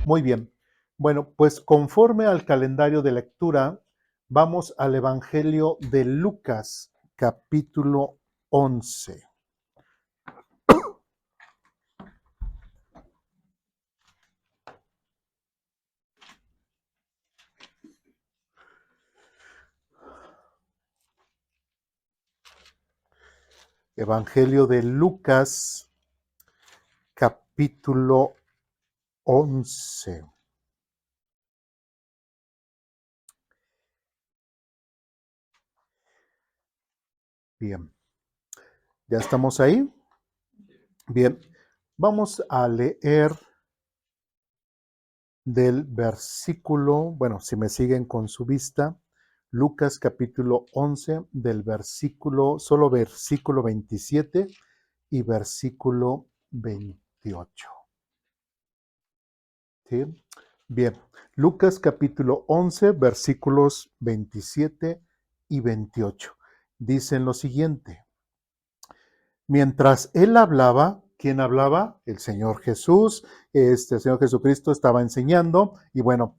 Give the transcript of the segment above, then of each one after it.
Muy bien. Bueno, pues conforme al calendario de lectura, vamos al Evangelio de Lucas, capítulo 11. Evangelio de Lucas, capítulo 11. Bien, ¿ya estamos ahí? Bien, vamos a leer del versículo, bueno, si me siguen con su vista, Lucas capítulo 11 del versículo, solo versículo 27 y versículo 28. ¿Sí? Bien, Lucas capítulo 11 versículos 27 y 28. Dicen lo siguiente: mientras él hablaba, ¿quién hablaba? El Señor Jesús. El Señor Jesucristo estaba enseñando y bueno,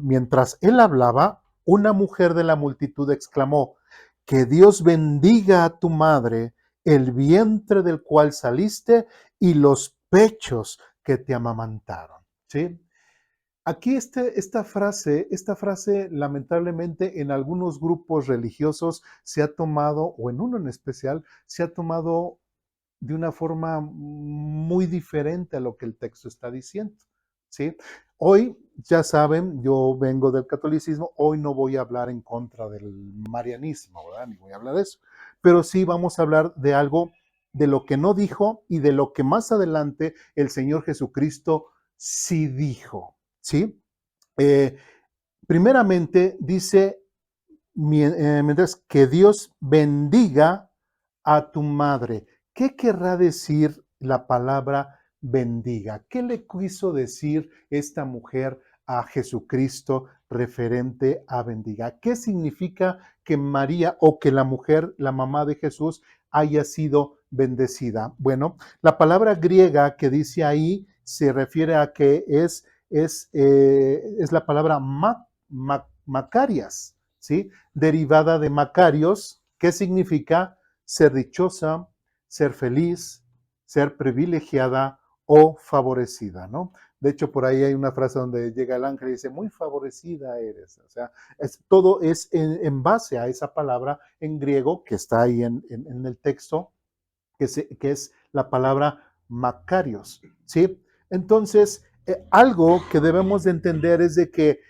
mientras él hablaba, una mujer de la multitud exclamó: que Dios bendiga a tu madre, el vientre del cual saliste y los pechos que te amamantaron. ¿Sí? Aquí esta frase lamentablemente en algunos grupos religiosos se ha tomado, o en uno en especial, se ha tomado de una forma muy diferente a lo que el texto está diciendo, ¿sí? Hoy, ya saben, yo vengo del catolicismo, hoy no voy a hablar en contra del marianismo, ¿verdad? Ni voy a hablar de eso, pero sí vamos a hablar de algo de lo que no dijo y de lo que más adelante el Señor Jesucristo sí dijo, ¿sí? Eh, Primeramente dice, mientras que Dios bendiga a tu madre. ¿Qué querrá decir la palabra bendiga? ¿Qué le quiso decir esta mujer a Jesucristo referente a bendiga? ¿Qué significa que María o que la mujer, la mamá de Jesús, haya sido bendecida? Bueno, la palabra griega que dice ahí se refiere a que es la palabra Macarias, ¿sí? Derivada de Macarios, que significa ser dichosa, ser feliz, ser privilegiada o favorecida, ¿no? De hecho, por ahí hay una frase donde llega el ángel y dice, muy favorecida eres. O sea, todo es en base a esa palabra en griego que está ahí en el texto, que es la palabra Macarios, ¿sí? Entonces, algo que debemos de entender es de que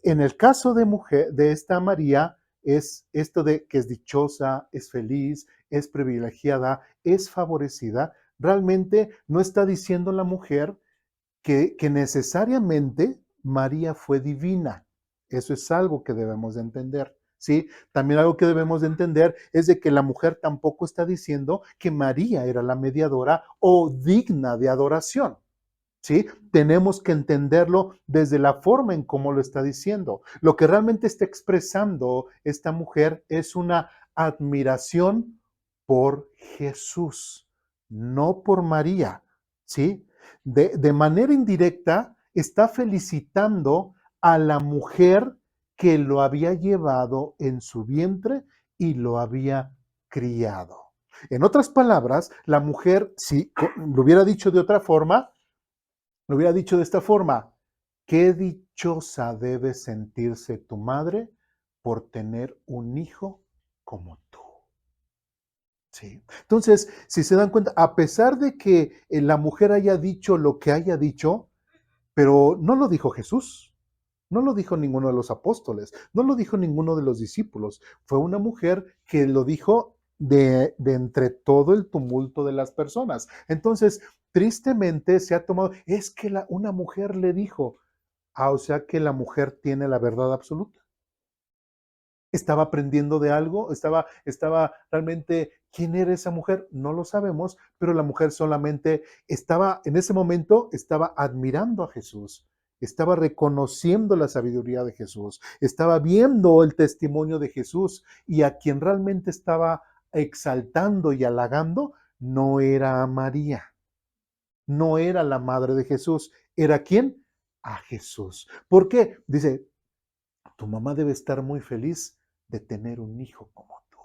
en el caso de mujer, de esta María, es esto de que es dichosa, es feliz, es privilegiada, es favorecida. Realmente no está diciendo la mujer que necesariamente María fue divina. Eso es algo que debemos de entender. ¿Sí? También algo que debemos de entender es de que la mujer tampoco está diciendo que María era la mediadora o digna de adoración. ¿Sí? Tenemos que entenderlo desde la forma en cómo lo está diciendo. Lo que realmente está expresando esta mujer es una admiración por Jesús, no por María, ¿sí? De manera indirecta, está felicitando a la mujer que lo había llevado en su vientre y lo había criado. En otras palabras, la mujer, si lo hubiera dicho de otra forma, lo hubiera dicho de esta forma: qué dichosa debe sentirse tu madre por tener un hijo como tú. ¿Sí? Entonces, si se dan cuenta, a pesar de que la mujer haya dicho lo que haya dicho, pero no lo dijo Jesús, no lo dijo ninguno de los apóstoles, no lo dijo ninguno de los discípulos, fue una mujer que lo dijo de entre todo el tumulto de las personas. Entonces, tristemente se ha tomado, es que una mujer le dijo, o sea que la mujer tiene la verdad absoluta. ¿Estaba aprendiendo de algo? ¿Estaba realmente quién era esa mujer? No lo sabemos, pero la mujer solamente estaba, en ese momento, estaba admirando a Jesús, estaba reconociendo la sabiduría de Jesús, estaba viendo el testimonio de Jesús, y a quien realmente estaba exaltando y halagando no era a María, no era la madre de Jesús. ¿Era quién? a Jesús. ¿Por qué? Dice, tu mamá debe estar muy feliz de tener un hijo como tú.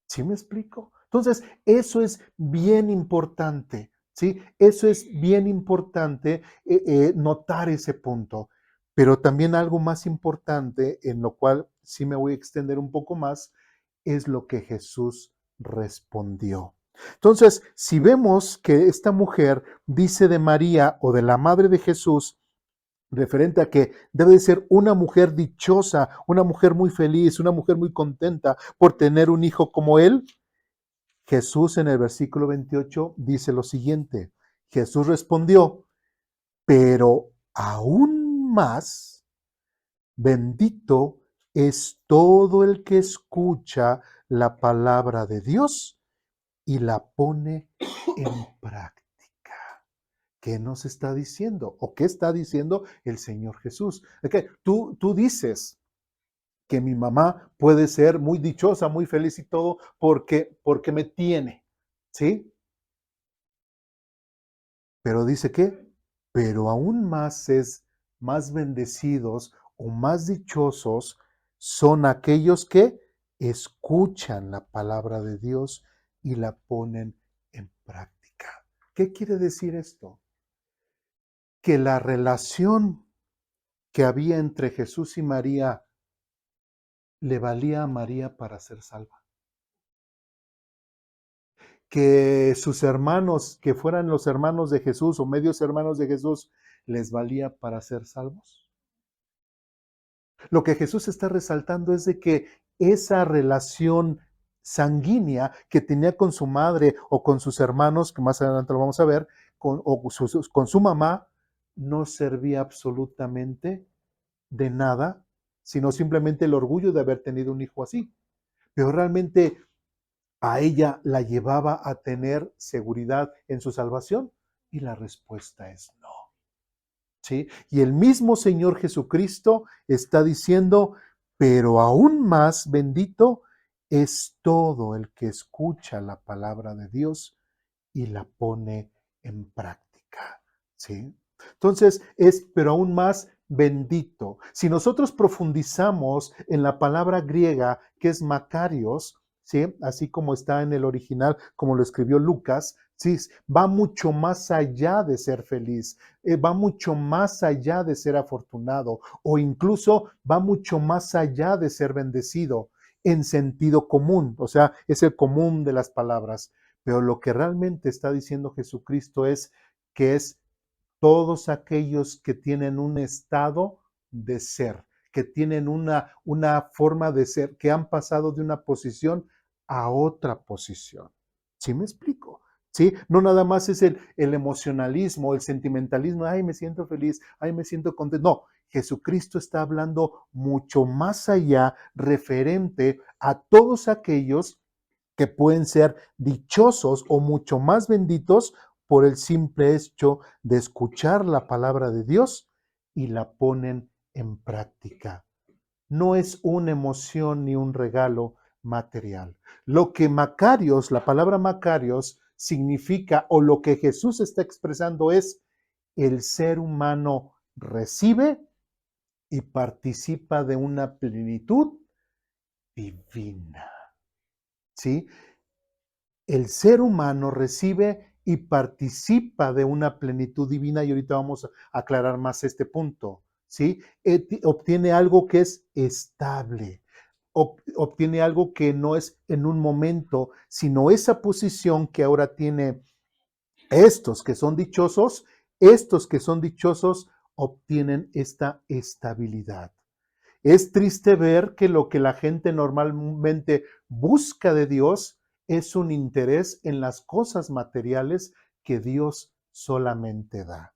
¿Sí me explico? Entonces, eso es bien importante, ¿sí? Eso es bien importante notar ese punto. Pero también algo más importante, en lo cual sí me voy a extender un poco más, es lo que Jesús respondió. Entonces, si vemos que esta mujer dice de María o de la madre de Jesús, referente a que debe de ser una mujer dichosa, una mujer muy feliz, una mujer muy contenta por tener un hijo como él, Jesús en el versículo 28 dice lo siguiente, Jesús respondió, pero aún más bendito es todo el que escucha la palabra de Dios y la pone en práctica. ¿Qué nos está diciendo? ¿O qué está diciendo el Señor Jesús? Es que tú dices que mi mamá puede ser muy dichosa, muy feliz y todo porque me tiene, ¿sí? Pero dice que, pero aún más más bendecidos o más dichosos son aquellos que escuchan la palabra de Dios y la ponen en práctica. ¿Qué quiere decir esto? Que la relación que había entre Jesús y María le valía a María para ser salva. Que sus hermanos, que fueran los hermanos de Jesús o medios hermanos de Jesús, les valía para ser salvos. Lo que Jesús está resaltando es de que esa relación sanguínea que tenía con su madre o con sus hermanos, que más adelante lo vamos a ver, con su mamá, no servía absolutamente de nada, sino simplemente el orgullo de haber tenido un hijo así. Pero realmente a ella la llevaba a tener seguridad en su salvación. Y la respuesta es no. ¿Sí? Y el mismo Señor Jesucristo está diciendo, pero aún más bendito es todo el que escucha la palabra de Dios y la pone en práctica. ¿Sí? Entonces pero aún más bendito. Si nosotros profundizamos en la palabra griega que es Macarios, ¿sí? Así como está en el original, como lo escribió Lucas, ¿sí? Va mucho más allá de ser feliz, va mucho más allá de ser afortunado o incluso va mucho más allá de ser bendecido en sentido común, o sea, es el común de las palabras. Pero lo que realmente está diciendo Jesucristo es que es todos aquellos que tienen un estado de ser, que tienen una forma de ser, que han pasado de una posición a otra posición. ¿Sí me explico? ¿Sí? No nada más es el emocionalismo, el sentimentalismo, ay, me siento feliz, ay, me siento contento. No, Jesucristo está hablando mucho más allá referente a todos aquellos que pueden ser dichosos o mucho más benditos por el simple hecho de escuchar la palabra de Dios y la ponen en práctica. No es una emoción ni un regalo material. Lo que Macarios, la palabra Macarios, significa o lo que Jesús está expresando es el ser humano recibe y participa de una plenitud divina. ¿Sí? El ser humano recibe y participa de una plenitud divina y ahorita vamos a aclarar más este punto, ¿sí? Obtiene algo que es estable, obtiene algo que no es en un momento, sino esa posición que ahora tiene estos que son dichosos obtienen esta estabilidad. Es triste ver que lo que la gente normalmente busca de Dios es un interés en las cosas materiales que Dios solamente da.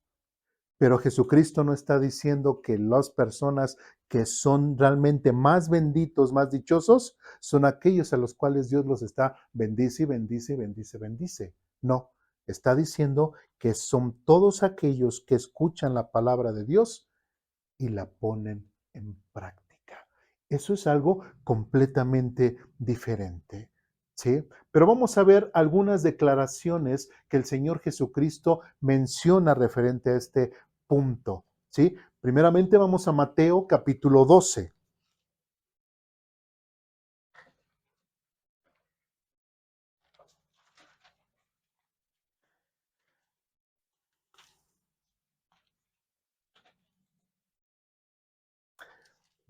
Pero Jesucristo no está diciendo que las personas que son realmente más benditos, más dichosos, son aquellos a los cuales Dios los está bendice, bendice, bendice, bendice. No, está diciendo que son todos aquellos que escuchan la palabra de Dios y la ponen en práctica. Eso es algo completamente diferente. ¿Sí? Pero vamos a ver algunas declaraciones que el Señor Jesucristo menciona referente a este punto. ¿sí? Primeramente vamos a Mateo capítulo 12.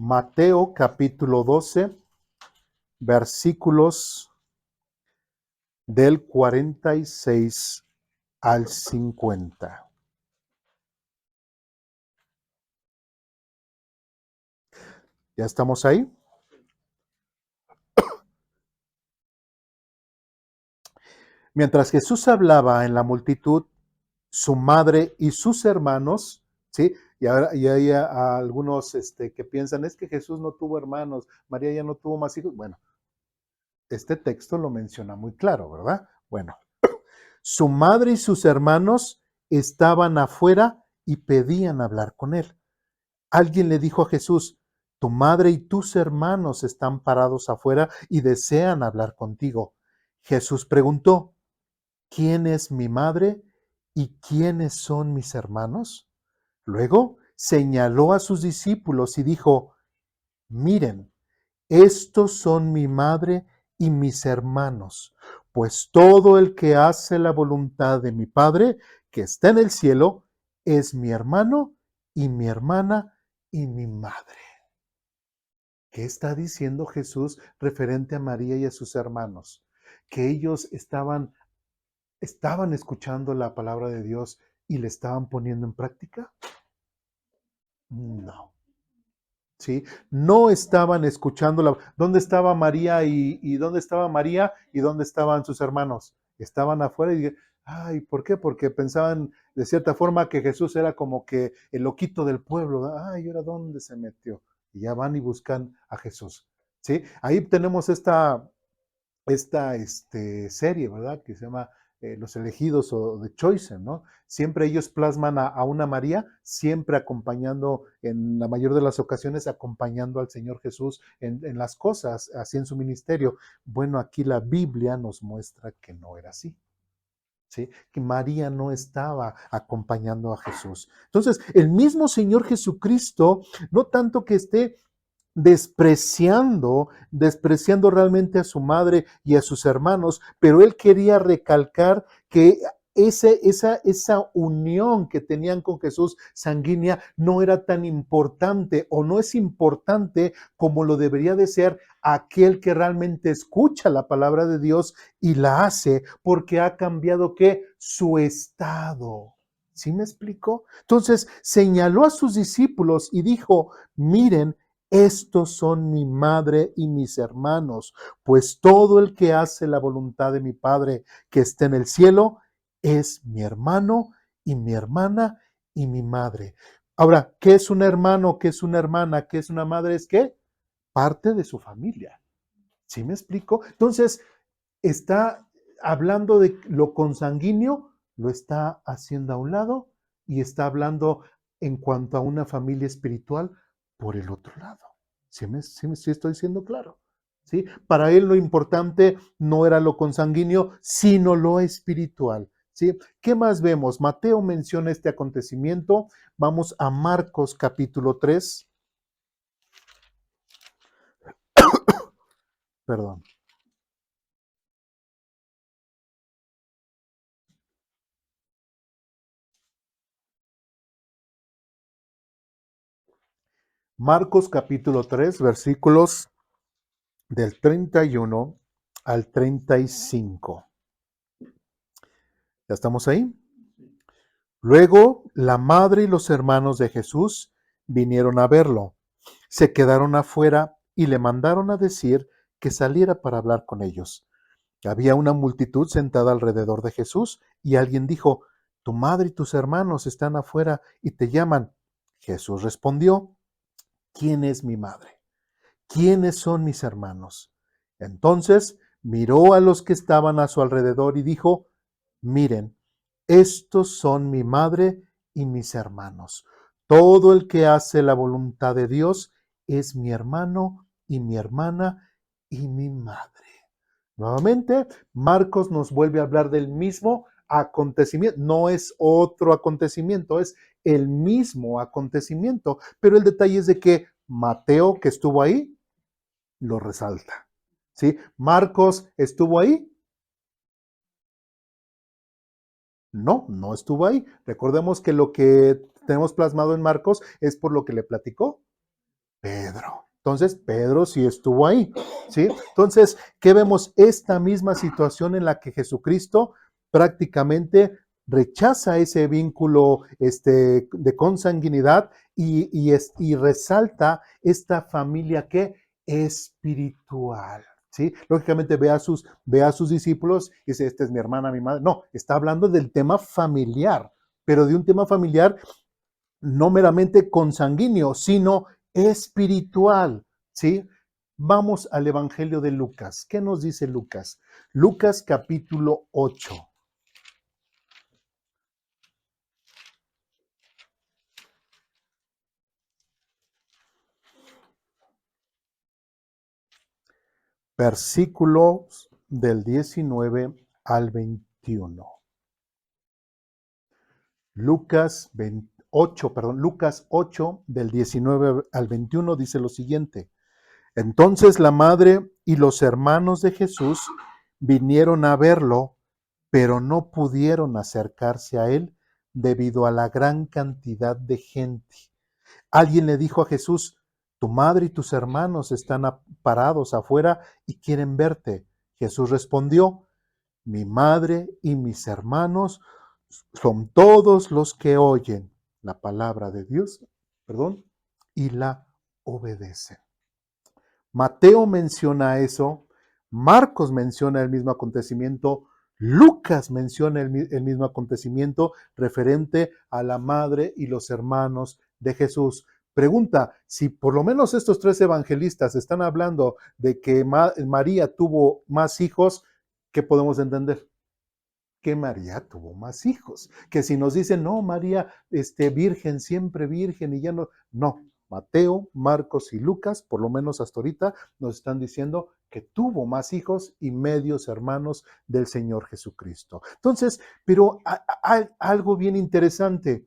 Mateo capítulo 12, versículos del 46 al 50. ¿Ya estamos ahí? Mientras Jesús hablaba en la multitud, su madre y sus hermanos, ¿sí? Y hay algunos que piensan, es que Jesús no tuvo hermanos, María ya no tuvo más hijos. Bueno, este texto lo menciona muy claro, ¿verdad? Bueno, su madre y sus hermanos estaban afuera y pedían hablar con él. Alguien le dijo a Jesús, tu madre y tus hermanos están parados afuera y desean hablar contigo. Jesús preguntó, ¿quién es mi madre y quiénes son mis hermanos? Luego señaló a sus discípulos y dijo, miren, estos son mi madre y mis hermanos, pues todo el que hace la voluntad de mi Padre, que está en el cielo, es mi hermano y mi hermana y mi madre. ¿Qué está diciendo Jesús referente a María y a sus hermanos? Que ellos estaban escuchando la palabra de Dios y le estaban poniendo en práctica. No. ¿Sí? No estaban escuchándola. ¿Dónde estaba María y dónde estaba María y dónde estaban sus hermanos? Estaban afuera y, ay, ¿por qué? Porque pensaban de cierta forma que Jesús era como que el loquito del pueblo. Ay, ¿ahora dónde se metió? Y ya van y buscan a Jesús. ¿Sí? Ahí tenemos esta serie, ¿verdad? Que se llama Los Elegidos o The Chosen, ¿no? Siempre ellos plasman a una María, siempre acompañando, en la mayor de las ocasiones, acompañando al Señor Jesús en las cosas, así en su ministerio. Bueno, aquí la Biblia nos muestra que no era así. ¿Sí? Que María no estaba acompañando a Jesús. Entonces, el mismo Señor Jesucristo, no tanto que esté despreciando realmente a su madre y a sus hermanos, pero él quería recalcar que esa unión que tenían con Jesús sanguínea no era tan importante o no es importante como lo debería de ser aquel que realmente escucha la palabra de Dios y la hace porque ha cambiado ¿qué? Su estado. ¿Sí me explico? Entonces señaló a sus discípulos y dijo, miren, estos son mi madre y mis hermanos, pues todo el que hace la voluntad de mi Padre que está en el cielo es mi hermano y mi hermana y mi madre. Ahora, ¿qué es un hermano? ¿Qué es una hermana? ¿Qué es una madre? Es que parte de su familia. ¿Sí me explico? Entonces, está hablando de lo consanguíneo, lo está haciendo a un lado y está hablando en cuanto a una familia espiritual por el otro lado. ¿Sí estoy siendo claro? ¿Sí? Para él lo importante no era lo consanguíneo, sino lo espiritual. ¿Sí? ¿Qué más vemos? Mateo menciona este acontecimiento. Vamos a Marcos capítulo 3. Perdón. Marcos capítulo 3, versículos del 31 al 35. ¿Ya estamos ahí? Luego la madre y los hermanos de Jesús vinieron a verlo. Se quedaron afuera y le mandaron a decir que saliera para hablar con ellos. Había una multitud sentada alrededor de Jesús y alguien dijo, tu madre y tus hermanos están afuera y te llaman. Jesús respondió, ¿quién es mi madre? ¿Quiénes son mis hermanos? Entonces miró a los que estaban a su alrededor y dijo, miren, estos son mi madre y mis hermanos. Todo el que hace la voluntad de Dios es mi hermano y mi hermana y mi madre. Nuevamente, Marcos nos vuelve a hablar del mismo acontecimiento, no es otro acontecimiento, es el mismo acontecimiento. Pero el detalle es de que Mateo, que estuvo ahí, lo resalta. ¿Sí? Marcos estuvo ahí. No, no estuvo ahí. Recordemos que lo que tenemos plasmado en Marcos es por lo que le platicó Pedro. Entonces, Pedro sí estuvo ahí, ¿sí? Entonces, ¿qué vemos? Esta misma situación en la que Jesucristo prácticamente rechaza ese vínculo de consanguinidad y resalta esta familia que espiritual, ¿sí? Lógicamente ve a sus discípulos y dice, esta es mi hermana, mi madre. No, está hablando del tema familiar, pero de un tema familiar no meramente consanguíneo, sino espiritual, ¿sí? Vamos al Evangelio de Lucas. ¿Qué nos dice Lucas? Lucas capítulo 8. Versículos del 19 al 21. Lucas 8 del 19 al 21 dice lo siguiente. Entonces la madre y los hermanos de Jesús vinieron a verlo, pero no pudieron acercarse a él debido a la gran cantidad de gente. Alguien le dijo a Jesús, tu madre y tus hermanos están parados afuera y quieren verte. Jesús respondió, mi madre y mis hermanos son todos los que oyen la palabra de Dios, y la obedecen. Mateo menciona eso, Marcos menciona el mismo acontecimiento, Lucas menciona el mismo acontecimiento referente a la madre y los hermanos de Jesús. Pregunta, si por lo menos estos tres evangelistas están hablando de que María tuvo más hijos, ¿qué podemos entender? Que María tuvo más hijos. Que si nos dicen, no, María, virgen, siempre virgen y ya no. No, Mateo, Marcos y Lucas, por lo menos hasta ahorita, nos están diciendo que tuvo más hijos y medios hermanos del Señor Jesucristo. Entonces, pero algo bien interesante.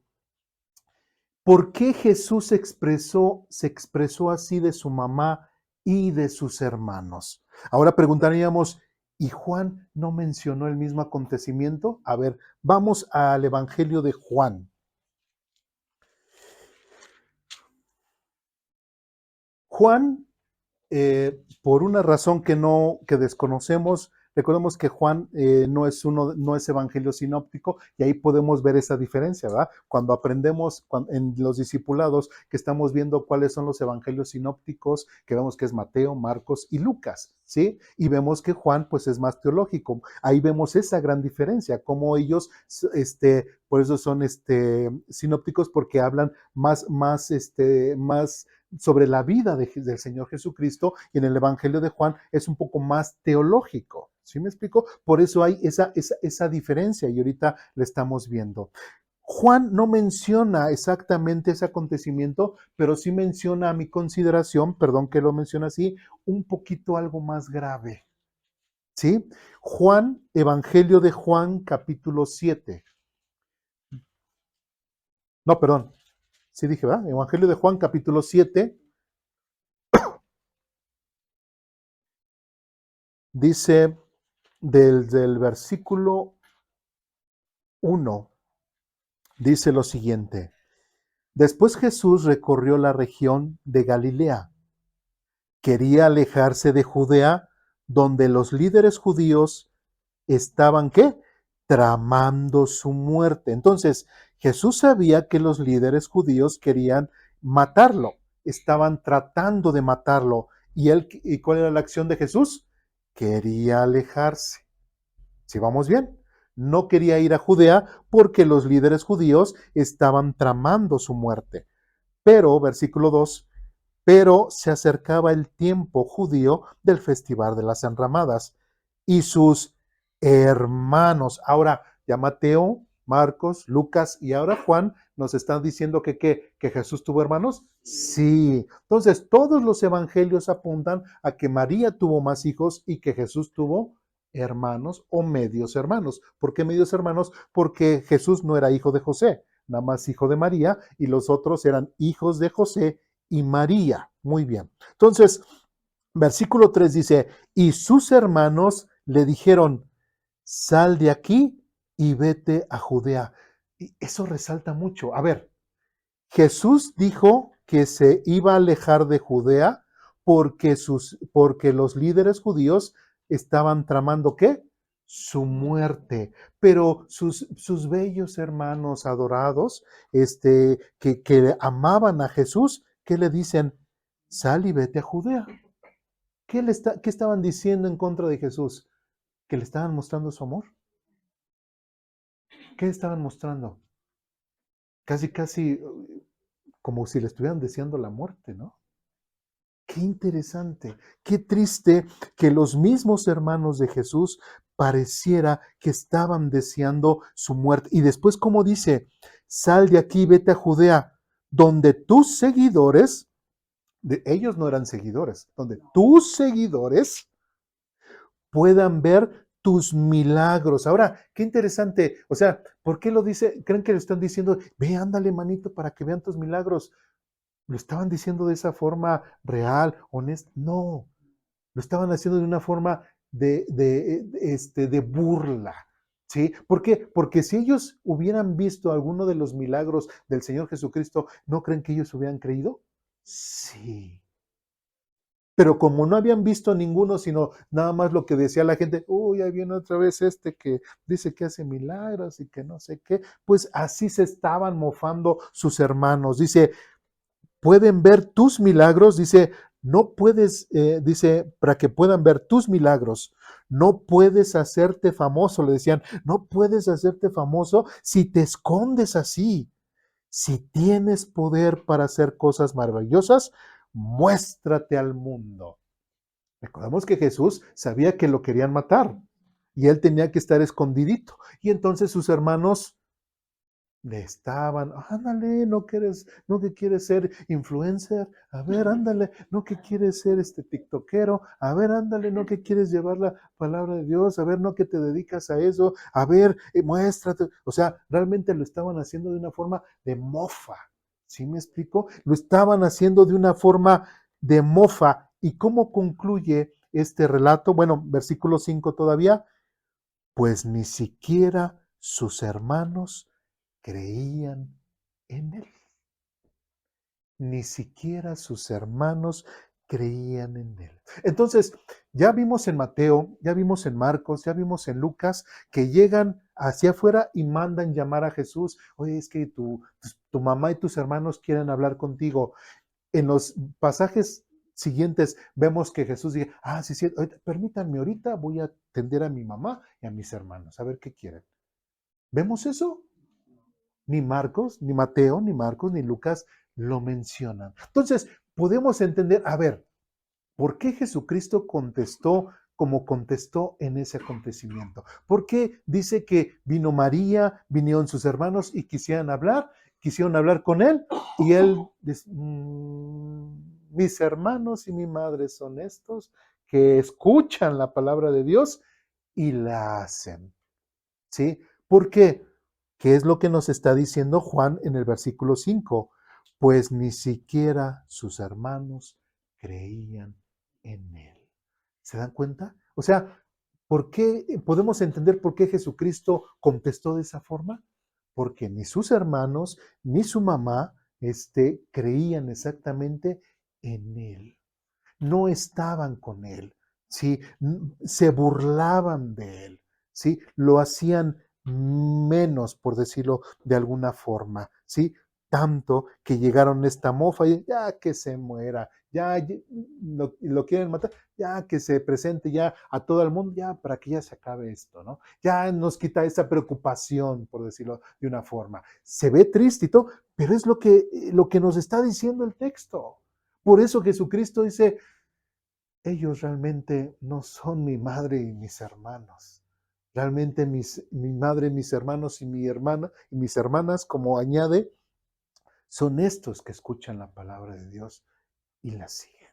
¿Por qué Jesús se expresó así de su mamá y de sus hermanos? Ahora preguntaríamos, ¿y Juan no mencionó el mismo acontecimiento? A ver, vamos al Evangelio de Juan. Juan, por una razón que desconocemos, recordemos que Juan no es evangelio sinóptico y ahí podemos ver esa diferencia, ¿verdad? Cuando aprendemos en los discipulados que estamos viendo cuáles son los evangelios sinópticos, que vemos que es Mateo, Marcos y Lucas, ¿sí? Y vemos que Juan pues es más teológico. Ahí vemos esa gran diferencia, cómo ellos, por eso son sinópticos porque hablan más sobre la vida del Señor Jesucristo, y en el Evangelio de Juan es un poco más teológico. ¿Sí me explico? Por eso hay esa diferencia y ahorita la estamos viendo. Juan no menciona exactamente ese acontecimiento, pero sí menciona a mi consideración, perdón que lo mencione así, un poquito algo más grave. ¿Sí? Juan, Evangelio de Juan, capítulo 7. No, perdón. Sí dije, ¿verdad? Evangelio de Juan, capítulo 7. Dice desde el versículo 1, dice lo siguiente. Después Jesús recorrió la región de Galilea. Quería alejarse de Judea, donde los líderes judíos estaban, ¿qué? Tramando su muerte. Entonces, Jesús sabía que los líderes judíos querían matarlo, estaban tratando de matarlo. ¿Y cuál era la acción de Jesús? Quería alejarse. Si vamos bien, no quería ir a Judea porque los líderes judíos estaban tramando su muerte. Pero, versículo 2, pero se acercaba el tiempo judío del festival de las enramadas y sus hermanos. Ahora, ya Mateo, Marcos, Lucas y ahora Juan nos están diciendo que Jesús tuvo hermanos. Sí. Entonces, todos los evangelios apuntan a que María tuvo más hijos y que Jesús tuvo hermanos o medios hermanos. ¿Por qué medios hermanos? Porque Jesús no era hijo de José, nada más hijo de María, y los otros eran hijos de José y María. Muy bien. Entonces, versículo 3 dice, y sus hermanos le dijeron, sal de aquí y vete a Judea. Y eso resalta mucho. A ver, Jesús dijo que se iba a alejar de Judea porque los líderes judíos estaban tramando ¿qué? Su muerte. Pero sus bellos hermanos adorados, que amaban a Jesús, ¿qué le dicen? Sal y vete a Judea. ¿Qué estaban diciendo en contra de Jesús? ¿Que le estaban mostrando su amor? ¿Qué estaban mostrando? Casi, casi como si le estuvieran deseando la muerte, ¿no? Qué interesante, qué triste que los mismos hermanos de Jesús pareciera que estaban deseando su muerte. Y después, como dice, sal de aquí, vete a Judea, donde tus seguidores, ellos no eran seguidores, donde tus seguidores puedan ver tus milagros. Ahora, qué interesante, o sea, ¿por qué lo dice? ¿Creen que le están diciendo, ve, ándale, manito, para que vean tus milagros? ¿Lo estaban diciendo de esa forma real, honesta? No, lo estaban haciendo de una forma de burla. ¿Sí? ¿Por qué? Porque si ellos hubieran visto alguno de los milagros del Señor Jesucristo, ¿no creen que ellos hubieran creído? Sí. Pero como no habían visto ninguno, sino nada más lo que decía la gente, uy, ahí viene otra vez este que dice que hace milagros y que no sé qué, pues así se estaban mofando sus hermanos. Dice, pueden ver tus milagros, dice, no puedes, dice, para que puedan ver tus milagros, no puedes hacerte famoso, le decían, no puedes hacerte famoso si te escondes así. Si tienes poder para hacer cosas maravillosas, muéstrate al mundo. Recordamos que Jesús sabía que lo querían matar y él tenía que estar escondidito. Y entonces sus hermanos le estaban, ándale, no que quieres ser influencer, a ver, ándale, no que quieres ser tiktokero, a ver, ándale, no que quieres llevar la palabra de Dios, a ver, no que te dedicas a eso, a ver, muéstrate. O sea, realmente lo estaban haciendo de una forma de mofa, ¿sí me explico? Lo estaban haciendo de una forma de mofa. ¿Y cómo concluye este relato? Bueno, versículo 5 todavía, pues ni siquiera sus hermanos creían en él. Ni siquiera sus hermanos creían en él. Entonces, ya vimos en Mateo, ya vimos en Marcos, ya vimos en Lucas que llegan hacia afuera y mandan llamar a Jesús. Oye, es que tu mamá y tus hermanos quieren hablar contigo. En los pasajes siguientes vemos que Jesús dice, sí, sí, permítanme, ahorita voy a atender a mi mamá y a mis hermanos, a ver qué quieren. ¿Vemos eso? Ni Marcos, ni Mateo, ni Marcos, ni Lucas lo mencionan. Entonces, podemos entender, a ver, ¿por qué Jesucristo contestó como contestó en ese acontecimiento? ¿Por qué dice que vino María, vinieron sus hermanos y quisieron hablar con él? Y él dice, mis hermanos y mi madre son estos que escuchan la palabra de Dios y la hacen. ¿Sí? ¿Por qué? ¿Qué es lo que nos está diciendo Juan en el versículo 5? Pues ni siquiera sus hermanos creían en él. ¿Se dan cuenta? O sea, ¿por qué podemos entender por qué Jesucristo contestó de esa forma? Porque ni sus hermanos ni su mamá creían exactamente en él. No estaban con él, ¿sí? Se burlaban de él, ¿sí? Lo hacían menos, por decirlo de alguna forma, ¿sí? Tanto que llegaron a esta mofa y ya que se muera, lo quieren matar, ya que se presente ya a todo el mundo, ya para que ya se acabe esto, ¿no? Ya nos quita esa preocupación, por decirlo de una forma. Se ve triste y todo, pero es lo que nos está diciendo el texto. Por eso Jesucristo dice, ellos realmente no son mi madre y mis hermanos. Realmente mi madre, mis hermanos y mi hermana y mis hermanas, como añade, son estos que escuchan la palabra de Dios y la siguen.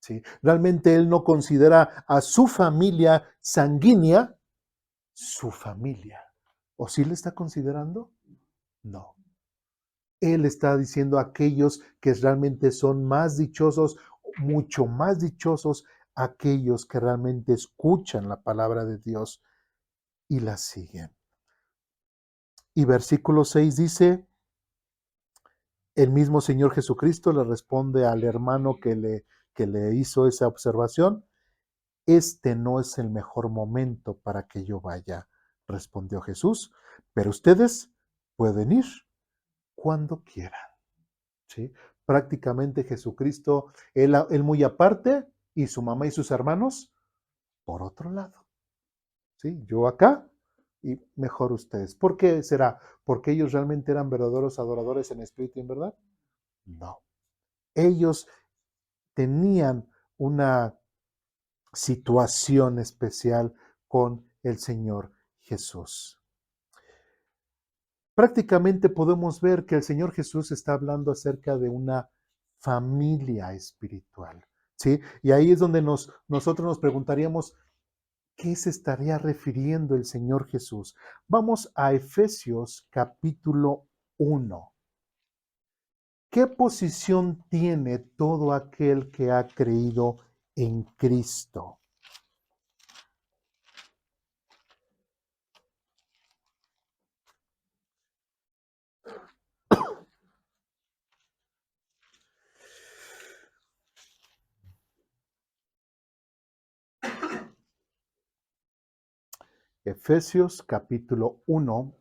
¿sí? Realmente él no considera a su familia sanguínea su familia. ¿O sí le está considerando? No. Él está diciendo a aquellos que realmente son más dichosos, mucho más dichosos, aquellos que realmente escuchan la palabra de Dios y la siguen. Y versículo 6 dice, el mismo Señor Jesucristo le responde al hermano que le hizo esa observación, este no es el mejor momento para que yo vaya, respondió Jesús, pero ustedes pueden ir cuando quieran. ¿Sí? Prácticamente Jesucristo, él muy aparte y su mamá y sus hermanos por otro lado. ¿Sí? Yo acá y mejor ustedes. ¿Por qué será? ¿Porque ellos realmente eran verdaderos adoradores en espíritu y en verdad? No. Ellos tenían una situación especial con el Señor Jesús. Prácticamente podemos ver que el Señor Jesús está hablando acerca de una familia espiritual, ¿sí? Y ahí es donde nosotros nos preguntaríamos, ¿qué se estaría refiriendo el Señor Jesús? Vamos a Efesios capítulo 1. ¿Qué posición tiene todo aquel que ha creído en Cristo? Efesios capítulo 1.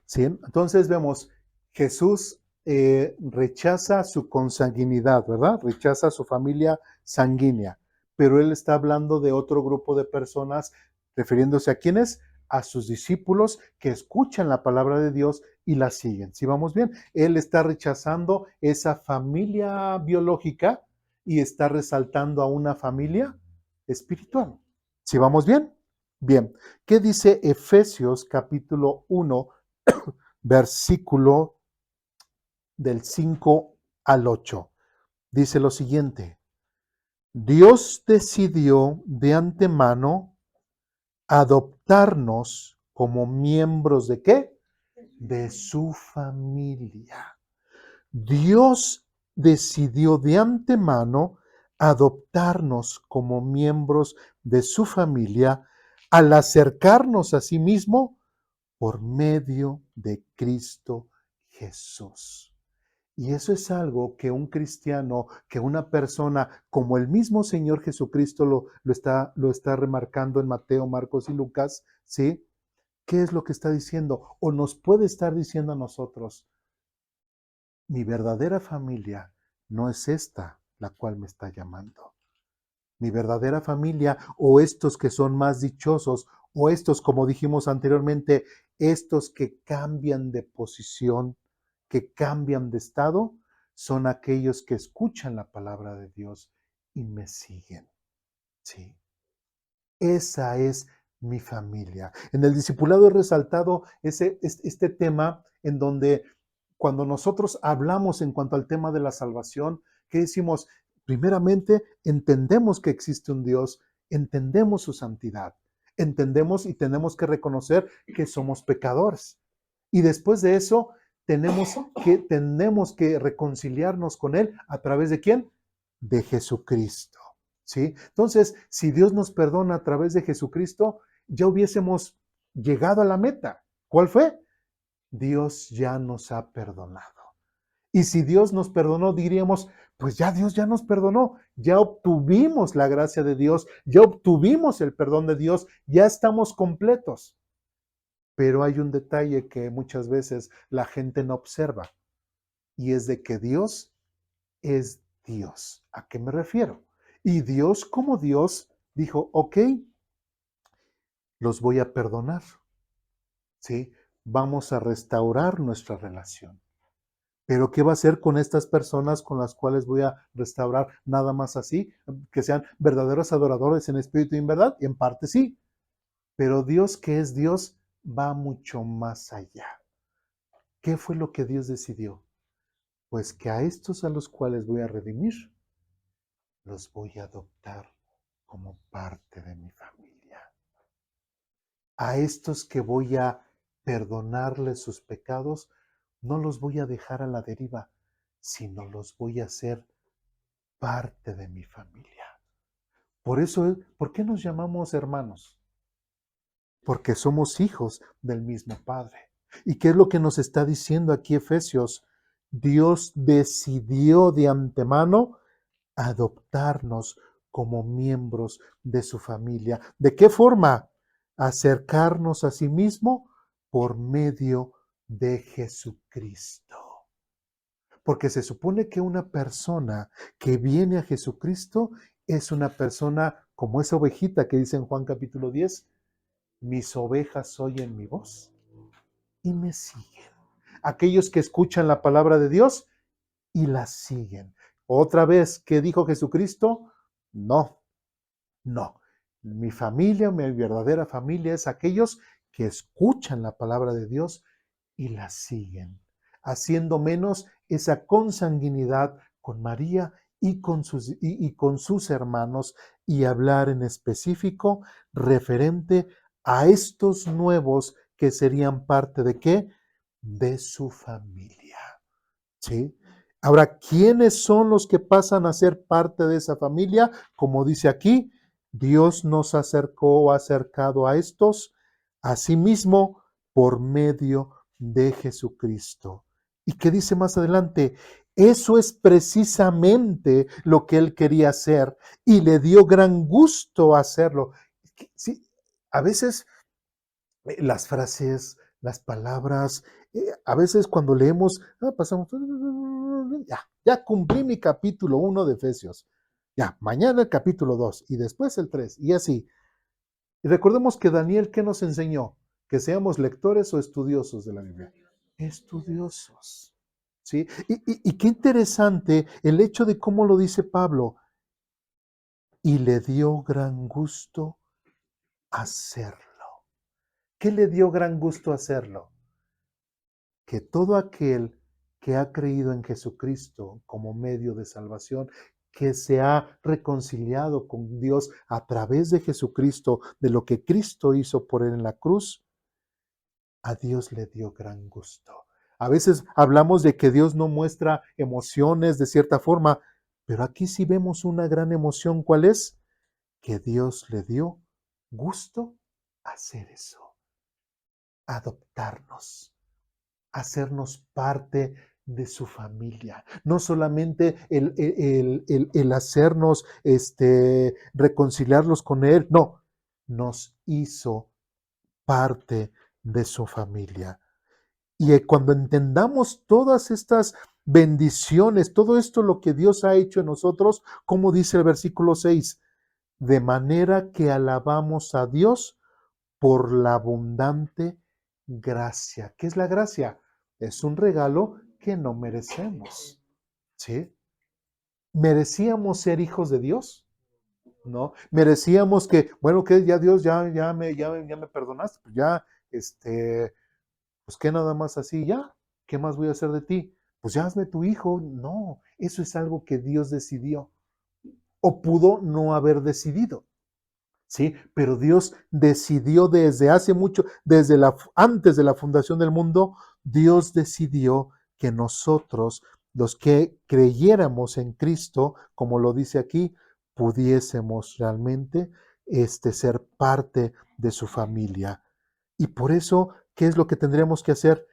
¿Sí? Entonces vemos, Jesús rechaza su consanguinidad, ¿verdad? Rechaza su familia sanguínea, pero él está hablando de otro grupo de personas, refiriéndose a quiénes, a sus discípulos que escuchan la palabra de Dios y la siguen. ¿Sí vamos bien? Él está rechazando esa familia biológica y está resaltando a una familia espiritual. ¿Sí vamos bien? Bien. ¿Qué dice Efesios capítulo 1? Versículo del 5 al 8. Dice lo siguiente, Dios decidió de antemano adoptarnos como miembros de qué? De su familia. Dios decidió de antemano adoptarnos como miembros de su familia al acercarnos a sí mismo por medio de Cristo Jesús. Y eso es algo que un cristiano, que una persona como el mismo Señor Jesucristo lo está remarcando en Mateo, Marcos y Lucas, ¿sí? ¿Qué es lo que está diciendo? O nos puede estar diciendo a nosotros, mi verdadera familia no es esta la cual me está llamando. Mi verdadera familia o estos que son más dichosos o estos, como dijimos anteriormente, estos que cambian de posición, que cambian de estado, son aquellos que escuchan la palabra de Dios y me siguen. Sí. Esa es mi familia. En el discipulado he resaltado este tema en donde cuando nosotros hablamos en cuanto al tema de la salvación, ¿qué decimos? Primeramente, entendemos que existe un Dios, entendemos su santidad, entendemos y tenemos que reconocer que somos pecadores. Y después de eso, tenemos que reconciliarnos con Él a través de ¿quién? De Jesucristo. ¿Sí? Entonces, si Dios nos perdona a través de Jesucristo, ya hubiésemos llegado a la meta. ¿Cuál fue? Dios ya nos ha perdonado. Y si Dios nos perdonó, diríamos, pues ya Dios ya nos perdonó, ya obtuvimos la gracia de Dios, ya obtuvimos el perdón de Dios, ya estamos completos. Pero hay un detalle que muchas veces la gente no observa y es de que Dios es Dios. ¿A qué me refiero? Y Dios como Dios dijo, ok, los voy a perdonar, ¿sí? Vamos a restaurar nuestra relación. Pero ¿qué va a hacer con estas personas con las cuales voy a restaurar nada más así? Que sean verdaderos adoradores en espíritu y en verdad. Y en parte sí. Pero Dios que es Dios va mucho más allá. ¿Qué fue lo que Dios decidió? Pues que a estos a los cuales voy a redimir, los voy a adoptar como parte de mi familia. A estos que voy a perdonarles sus pecados, no los voy a dejar a la deriva, sino los voy a hacer parte de mi familia. Por eso, ¿por qué nos llamamos hermanos? Porque somos hijos del mismo Padre. ¿Y qué es lo que nos está diciendo aquí Efesios? Dios decidió de antemano adoptarnos como miembros de su familia. ¿De qué forma? Acercarnos a sí mismo por medio de Jesucristo. Porque se supone que una persona que viene a Jesucristo es una persona como esa ovejita que dice en Juan capítulo 10, mis ovejas oyen mi voz y me siguen. Aquellos que escuchan la palabra de Dios y la siguen. Otra vez, ¿qué dijo Jesucristo? No, no. Mi familia, mi verdadera familia es aquellos que escuchan la palabra de Dios y la siguen, haciendo menos esa consanguinidad con María y con sus hermanos y hablar en específico referente a estos nuevos que serían parte de qué? De su familia. ¿Sí? Ahora, ¿quiénes son los que pasan a ser parte de esa familia? Como dice aquí, Dios nos acercó o acercado a estos a sí mismo por medio de Jesucristo. ¿Y qué dice más adelante? Eso es precisamente lo que él quería hacer y le dio gran gusto hacerlo. Sí, a veces las frases, las palabras, a veces cuando leemos, pasamos, ya cumplí mi capítulo 1 de Efesios, ya, mañana el capítulo 2 y después el 3 y así. Y recordemos que Daniel, ¿qué nos enseñó? Que seamos lectores o estudiosos de la Biblia. Estudiosos, ¿sí? Y qué interesante el hecho de cómo lo dice Pablo, y le dio gran gusto hacerlo. ¿Qué le dio gran gusto hacerlo? Que todo aquel que ha creído en Jesucristo como medio de salvación, que se ha reconciliado con Dios a través de Jesucristo, de lo que Cristo hizo por él en la cruz, a Dios le dio gran gusto. A veces hablamos de que Dios no muestra emociones de cierta forma, pero aquí sí vemos una gran emoción. ¿Cuál es? Que Dios le dio gusto hacer eso, adoptarnos, hacernos parte de su familia. No solamente el hacernos reconciliarlos con Él, no, nos hizo parte de su familia. Y cuando entendamos todas estas bendiciones, todo esto lo que Dios ha hecho en nosotros, como dice el versículo 6, de manera que alabamos a Dios por la abundante gracia. ¿Qué es la gracia? Es un regalo que no merecemos. ¿Sí? ¿Merecíamos ser hijos de Dios? ¿No? Merecíamos que, bueno, que ya Dios, ya me perdonaste, pues ya, pues que nada más así, ya, ¿qué más voy a hacer de ti? Pues ya hazme tu hijo. No, eso es algo que Dios decidió o pudo no haber decidido. ¿Sí? Pero Dios decidió desde hace mucho, antes de la fundación del mundo, Dios decidió que nosotros, los que creyéramos en Cristo, como lo dice aquí, pudiésemos realmente ser parte de su familia. Y por eso, ¿qué es lo que tendríamos que hacer?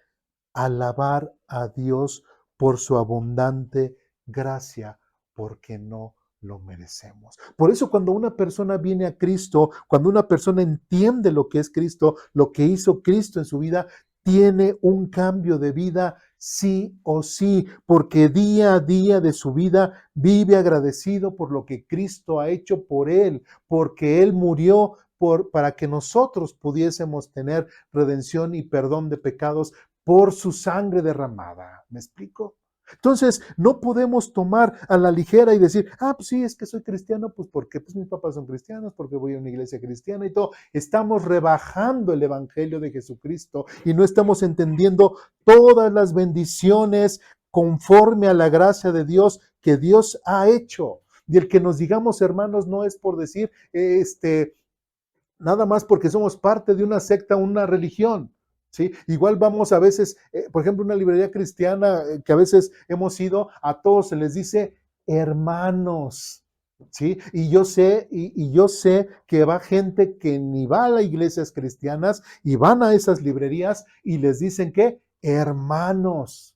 Alabar a Dios por su abundante gracia, porque no lo merecemos. Por eso cuando una persona viene a Cristo, cuando una persona entiende lo que es Cristo, lo que hizo Cristo en su vida, tiene un cambio de vida sí o sí, porque día a día de su vida vive agradecido por lo que Cristo ha hecho por él, porque él murió para que nosotros pudiésemos tener redención y perdón de pecados por su sangre derramada. ¿Me explico? Entonces, no podemos tomar a la ligera y decir, pues sí, es que soy cristiano, pues porque pues mis papás son cristianos, porque voy a una iglesia cristiana y todo. Estamos rebajando el evangelio de Jesucristo y no estamos entendiendo todas las bendiciones conforme a la gracia de Dios que Dios ha hecho. Y el que nos digamos hermanos no es por decir, nada más porque somos parte de una secta, una religión. ¿Sí? Igual vamos a veces, por ejemplo, una librería cristiana que a veces hemos ido, a todos se les dice hermanos. ¿Sí? Y yo sé que va gente que ni va a las iglesias cristianas y van a esas librerías y les dicen que hermanos.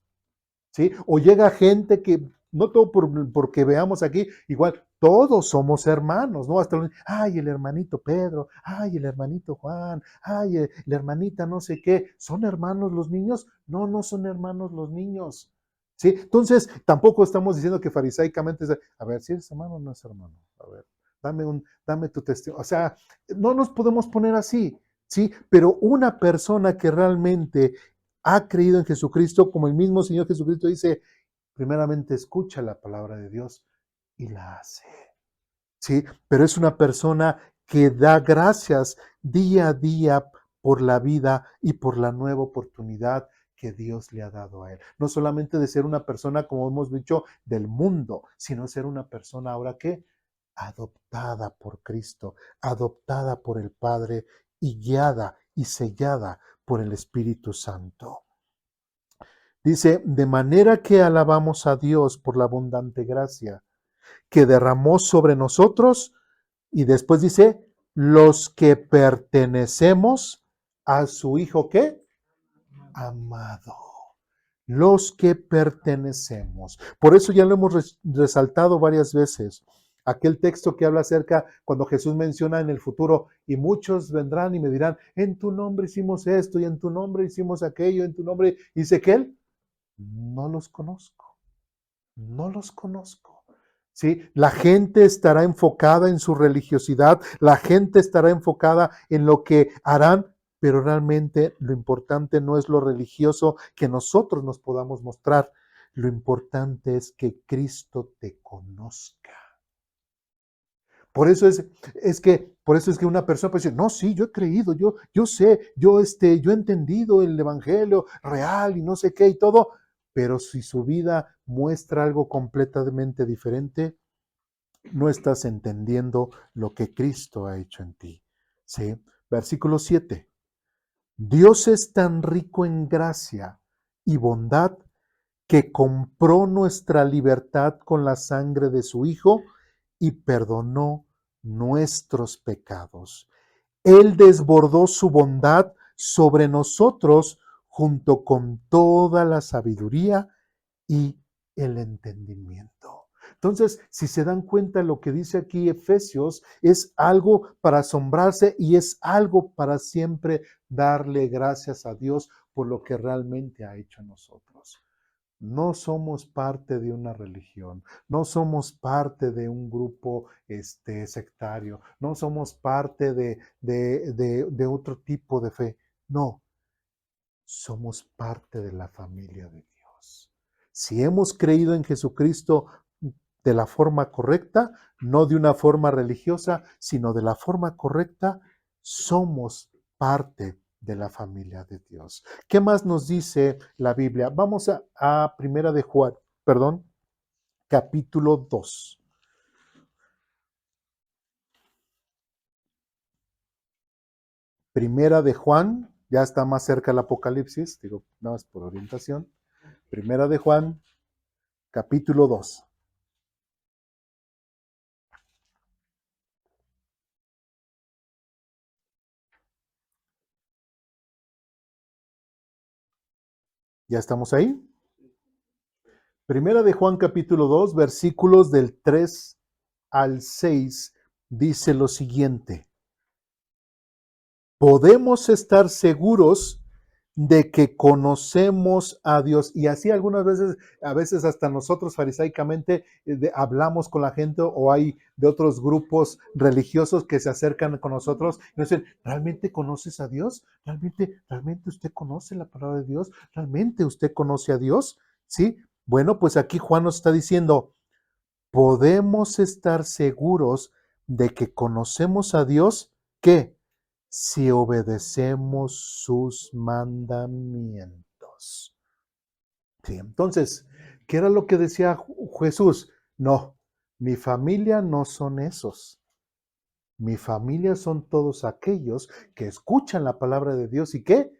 ¿Sí? O llega gente que, no todo porque veamos aquí, igual todos somos hermanos, ¿no? Hasta ay, el hermanito Pedro, ay, el hermanito Juan, ay, la hermanita no sé qué. ¿Son hermanos los niños? No, no son hermanos los niños. ¿Sí? Entonces, tampoco estamos diciendo que farisaicamente es, a ver, si eres hermano o no es hermano. A ver, dame tu testimonio. O sea, no nos podemos poner así, ¿sí? Pero una persona que realmente ha creído en Jesucristo, como el mismo Señor Jesucristo dice, primeramente escucha la palabra de Dios y la hace. ¿Sí? Pero es una persona que da gracias día a día por la vida y por la nueva oportunidad que Dios le ha dado a él. No solamente de ser una persona, como hemos dicho, del mundo, sino ser una persona ahora que adoptada por Cristo, adoptada por el Padre y guiada y sellada por el Espíritu Santo. Dice, de manera que alabamos a Dios por la abundante gracia que derramó sobre nosotros, y después dice, los que pertenecemos a su Hijo, ¿qué? Amado. Los que pertenecemos. Por eso ya lo hemos resaltado varias veces. Aquel texto que habla acerca cuando Jesús menciona en el futuro, y muchos vendrán y me dirán, en tu nombre hicimos esto, y en tu nombre hicimos aquello, en tu nombre, dice que él, no los conozco, no los conozco. ¿Sí? La gente estará enfocada en su religiosidad, la gente estará enfocada en lo que harán, pero realmente lo importante no es lo religioso que nosotros nos podamos mostrar, lo importante es que Cristo te conozca. Por eso es que una persona puede decir, no, sí, yo he creído, yo sé, yo he entendido el evangelio real y no sé qué y todo, pero si su vida muestra algo completamente diferente, no estás entendiendo lo que Cristo ha hecho en ti. ¿Sí? Versículo 7. Dios es tan rico en gracia y bondad que compró nuestra libertad con la sangre de su Hijo y perdonó nuestros pecados. Él desbordó su bondad sobre nosotros junto con toda la sabiduría y el entendimiento. Entonces, si se dan cuenta, lo que dice aquí Efesios es algo para asombrarse y es algo para siempre darle gracias a Dios por lo que realmente ha hecho en nosotros. No somos parte de una religión, no somos parte de un grupo sectario, no somos parte de otro tipo de fe. No, somos parte de la familia de Dios. Si hemos creído en Jesucristo de la forma correcta, no de una forma religiosa, sino de la forma correcta, somos parte de la familia de Dios. ¿Qué más nos dice la Biblia? Vamos a Primera de Juan, perdón, capítulo 2. Primera de Juan, ya está más cerca el Apocalipsis, digo, nada más por orientación. Primera de Juan, capítulo 2. ¿Ya estamos ahí? Primera de Juan capítulo 2, versículos del 3 al 6, dice lo siguiente. Podemos estar seguros de que conocemos a Dios. Y así algunas veces, a veces hasta nosotros farisaicamente hablamos con la gente o hay de otros grupos religiosos que se acercan con nosotros y nos dicen, ¿realmente conoces a Dios? ¿Realmente usted conoce la palabra de Dios? ¿Realmente usted conoce a Dios? ¿Sí? Bueno, pues aquí Juan nos está diciendo, podemos estar seguros de que conocemos a Dios, ¿qué? Si obedecemos sus mandamientos. Sí, entonces, ¿qué era lo que decía Jesús? No, Mi familia no son esos. Mi familia son todos aquellos que escuchan la palabra de Dios y ¿qué?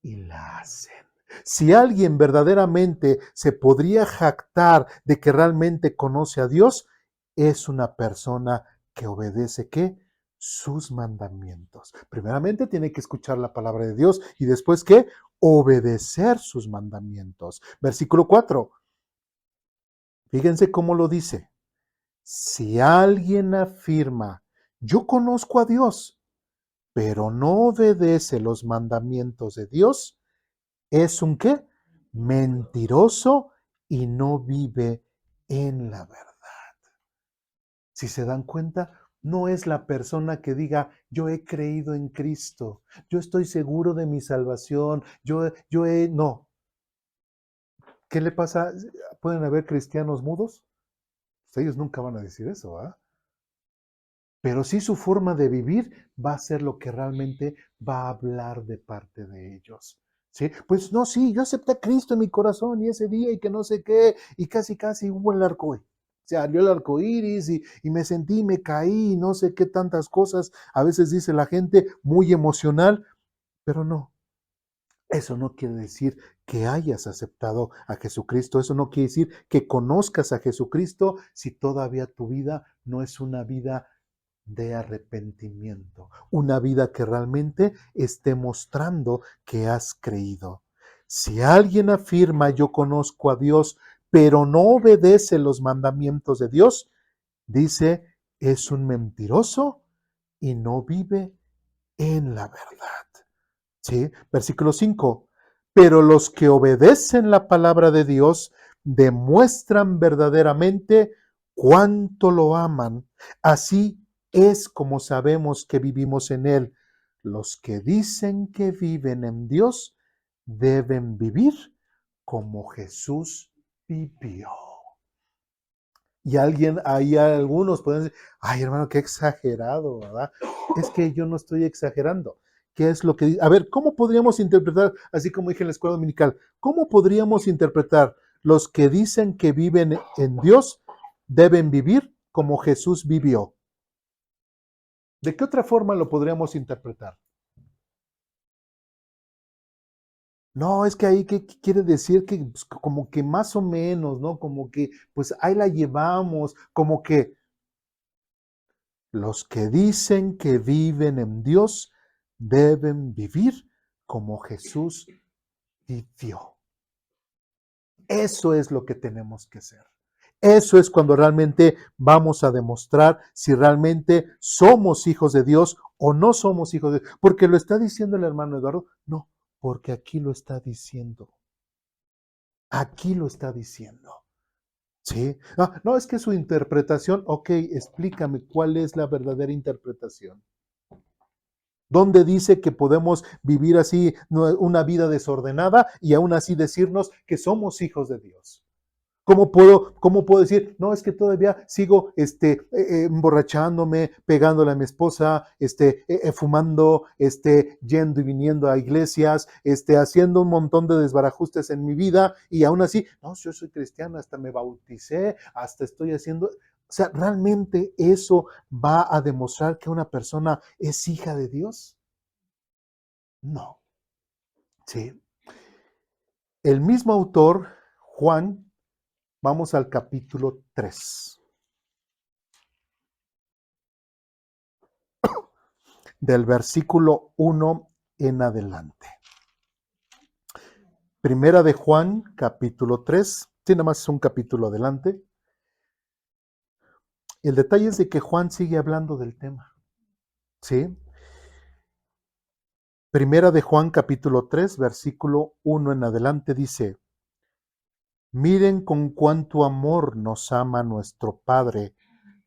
Y la hacen. Si alguien verdaderamente se podría jactar de que realmente conoce a Dios, es una persona que obedece ¿qué? Sus mandamientos. Primeramente tiene que escuchar la palabra de Dios y después ¿qué? Obedecer sus mandamientos. Versículo 4. Fíjense cómo lo dice. Si alguien afirma, yo conozco a Dios, pero no obedece los mandamientos de Dios, es un ¿qué? Mentiroso y no vive en la verdad. Si se dan cuenta, no es la persona que diga, yo he creído en Cristo, yo estoy seguro de mi salvación, no. ¿Qué le pasa? ¿Pueden haber cristianos mudos? Pues ellos nunca van a decir eso, ¿ah? Pero sí su forma de vivir va a ser lo que realmente va a hablar de parte de ellos. ¿Sí? Pues no, sí, yo acepté a Cristo en mi corazón y ese día y que no sé qué, y casi hubo el arco, salió el arco iris y me sentí, me caí, no sé qué tantas cosas. A veces dice la gente muy emocional, pero no. Eso no quiere decir que hayas aceptado a Jesucristo, eso no quiere decir que conozcas a Jesucristo si todavía tu vida no es una vida de arrepentimiento, una vida que realmente esté mostrando que has creído. Si alguien afirma yo conozco a Dios, pero no obedece los mandamientos de Dios, dice, es un mentiroso y no vive en la verdad. ¿Sí? Versículo 5. Pero los que obedecen la palabra de Dios demuestran verdaderamente cuánto lo aman. Así es como sabemos que vivimos en Él. Los que dicen que viven en Dios deben vivir como Jesús vivió. Y ahí algunos pueden decir, ay hermano, qué exagerado, ¿verdad? Es que yo no estoy exagerando. ¿Qué es lo que dice? A ver, ¿cómo podríamos interpretar, así como dije en la escuela dominical, cómo podríamos interpretar los que dicen que viven en Dios deben vivir como Jesús vivió? ¿De qué otra forma lo podríamos interpretar? No, es que ahí, ¿qué quiere decir? Que pues, como que más o menos, ¿no? Como que, pues ahí la llevamos, como que los que dicen que viven en Dios deben vivir como Jesús vivió. Eso es lo que tenemos que hacer. Eso es cuando realmente vamos a demostrar si realmente somos hijos de Dios o no somos hijos de Dios. Porque lo está diciendo el hermano Eduardo. No, porque aquí lo está diciendo. Aquí lo está diciendo. ¿Sí? No, es que su interpretación, ok, explícame cuál es la verdadera interpretación. Donde dice que podemos vivir así una vida desordenada y aún así decirnos que somos hijos de Dios. ¿Cómo puedo decir, no, es que todavía sigo emborrachándome, pegándole a mi esposa, fumando, yendo y viniendo a iglesias, haciendo un montón de desbarajustes en mi vida y aún así, no, yo soy cristiano, hasta me bauticé, hasta estoy haciendo, o sea, ¿realmente eso va a demostrar que una persona es hija de Dios? No, ¿sí? El mismo autor, Juan, vamos al capítulo 3. Del versículo 1 en adelante. Primera de Juan, capítulo 3. Sí, nada más es un capítulo adelante. El detalle es de que Juan sigue hablando del tema. ¿Sí? Primera de Juan, capítulo 3, versículo 1 en adelante dice, miren con cuánto amor nos ama nuestro Padre,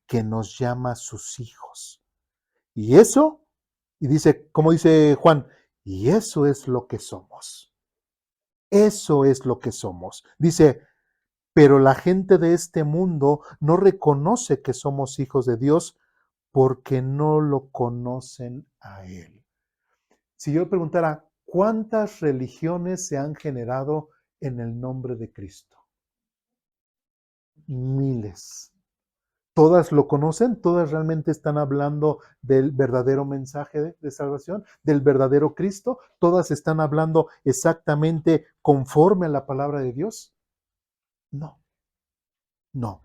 que nos llama sus hijos. Y eso, y dice, como dice Juan, y eso es lo que somos. Eso es lo que somos. Dice, pero la gente de este mundo no reconoce que somos hijos de Dios porque no lo conocen a Él. Si yo preguntara, ¿cuántas religiones se han generado en el nombre de Cristo? Miles. ¿Todas lo conocen? ¿Todas realmente están hablando del verdadero mensaje de salvación, del verdadero Cristo? ¿Todas están hablando exactamente conforme a la palabra de Dios? No, no.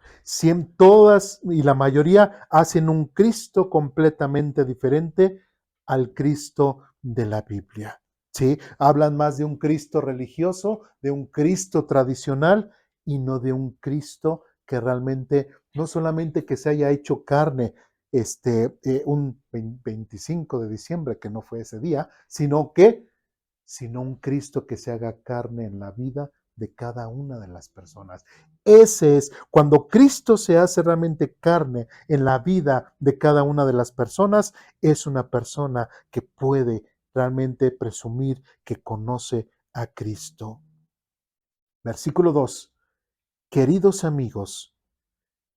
Todas y la mayoría hacen un Cristo completamente diferente al Cristo de la Biblia. ¿Sí? Hablan más de un Cristo religioso, de un Cristo tradicional y no de un Cristo que realmente, no solamente que se haya hecho carne un 25 de diciembre, que no fue ese día, sino un Cristo que se haga carne en la vida de cada una de las personas. Ese es cuando Cristo se hace realmente carne en la vida de cada una de las personas, es una persona que puede realmente presumir que conoce a Cristo. Versículo 2. Queridos amigos,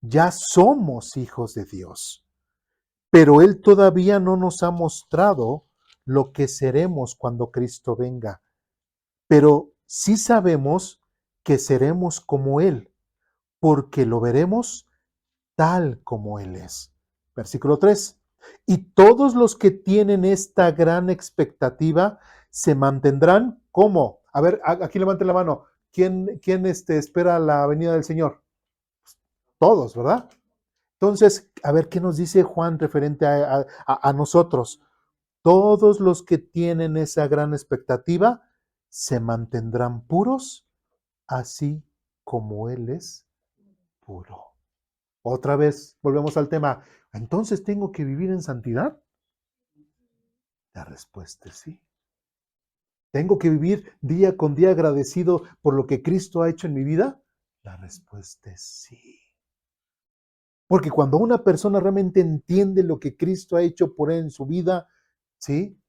ya somos hijos de Dios, pero Él todavía no nos ha mostrado lo que seremos cuando Cristo venga. Pero sí sabemos que seremos como Él, porque lo veremos tal como Él es. Versículo 3. Y todos los que tienen esta gran expectativa se mantendrán como. A ver, aquí levante la mano. ¿Quién espera la venida del Señor? Todos, ¿verdad? Entonces, a ver qué nos dice Juan referente a nosotros. Todos los que tienen esa gran expectativa se mantendrán puros, así como Él es puro. Otra vez, volvemos al tema. ¿Entonces tengo que vivir en santidad? La respuesta es sí. ¿Tengo que vivir día con día agradecido por lo que Cristo ha hecho en mi vida? La respuesta es sí. Porque cuando una persona realmente entiende lo que Cristo ha hecho por él en su vida, ¿sí?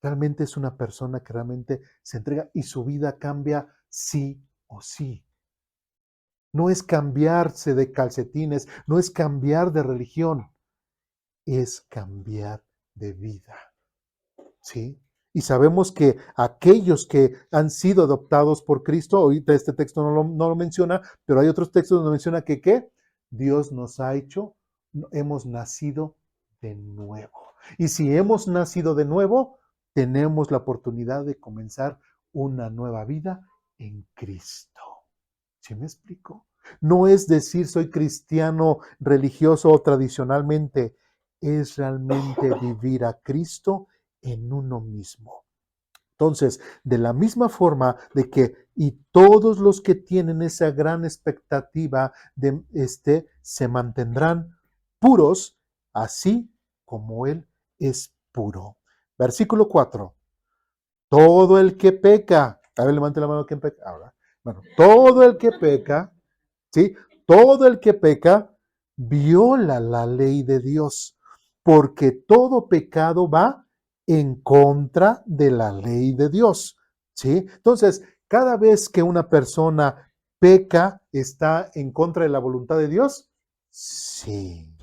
Realmente es una persona que realmente se entrega y su vida cambia sí o sí. No es cambiarse de calcetines, no es cambiar de religión, es cambiar de vida. ¿Sí? Y sabemos que aquellos que han sido adoptados por Cristo, ahorita este texto no lo menciona, pero hay otros textos donde menciona que ¿qué? Dios nos ha hecho, hemos nacido de nuevo. Y si hemos nacido de nuevo, tenemos la oportunidad de comenzar una nueva vida en Cristo. ¿Sí me explico? No es decir soy cristiano religioso o tradicionalmente, es realmente vivir a Cristo en uno mismo. Entonces, de la misma forma de que y todos los que tienen esa gran expectativa de se mantendrán puros, así como Él es puro. Versículo 4. Todo el que peca, a ver, levante la mano, ¿quién peca? Ahora, bueno, todo el que peca, ¿sí? Todo el que peca viola la ley de Dios, porque todo pecado va en contra de la ley de Dios, ¿sí? Entonces, cada vez que una persona peca, ¿está en contra de la voluntad de Dios? Sí.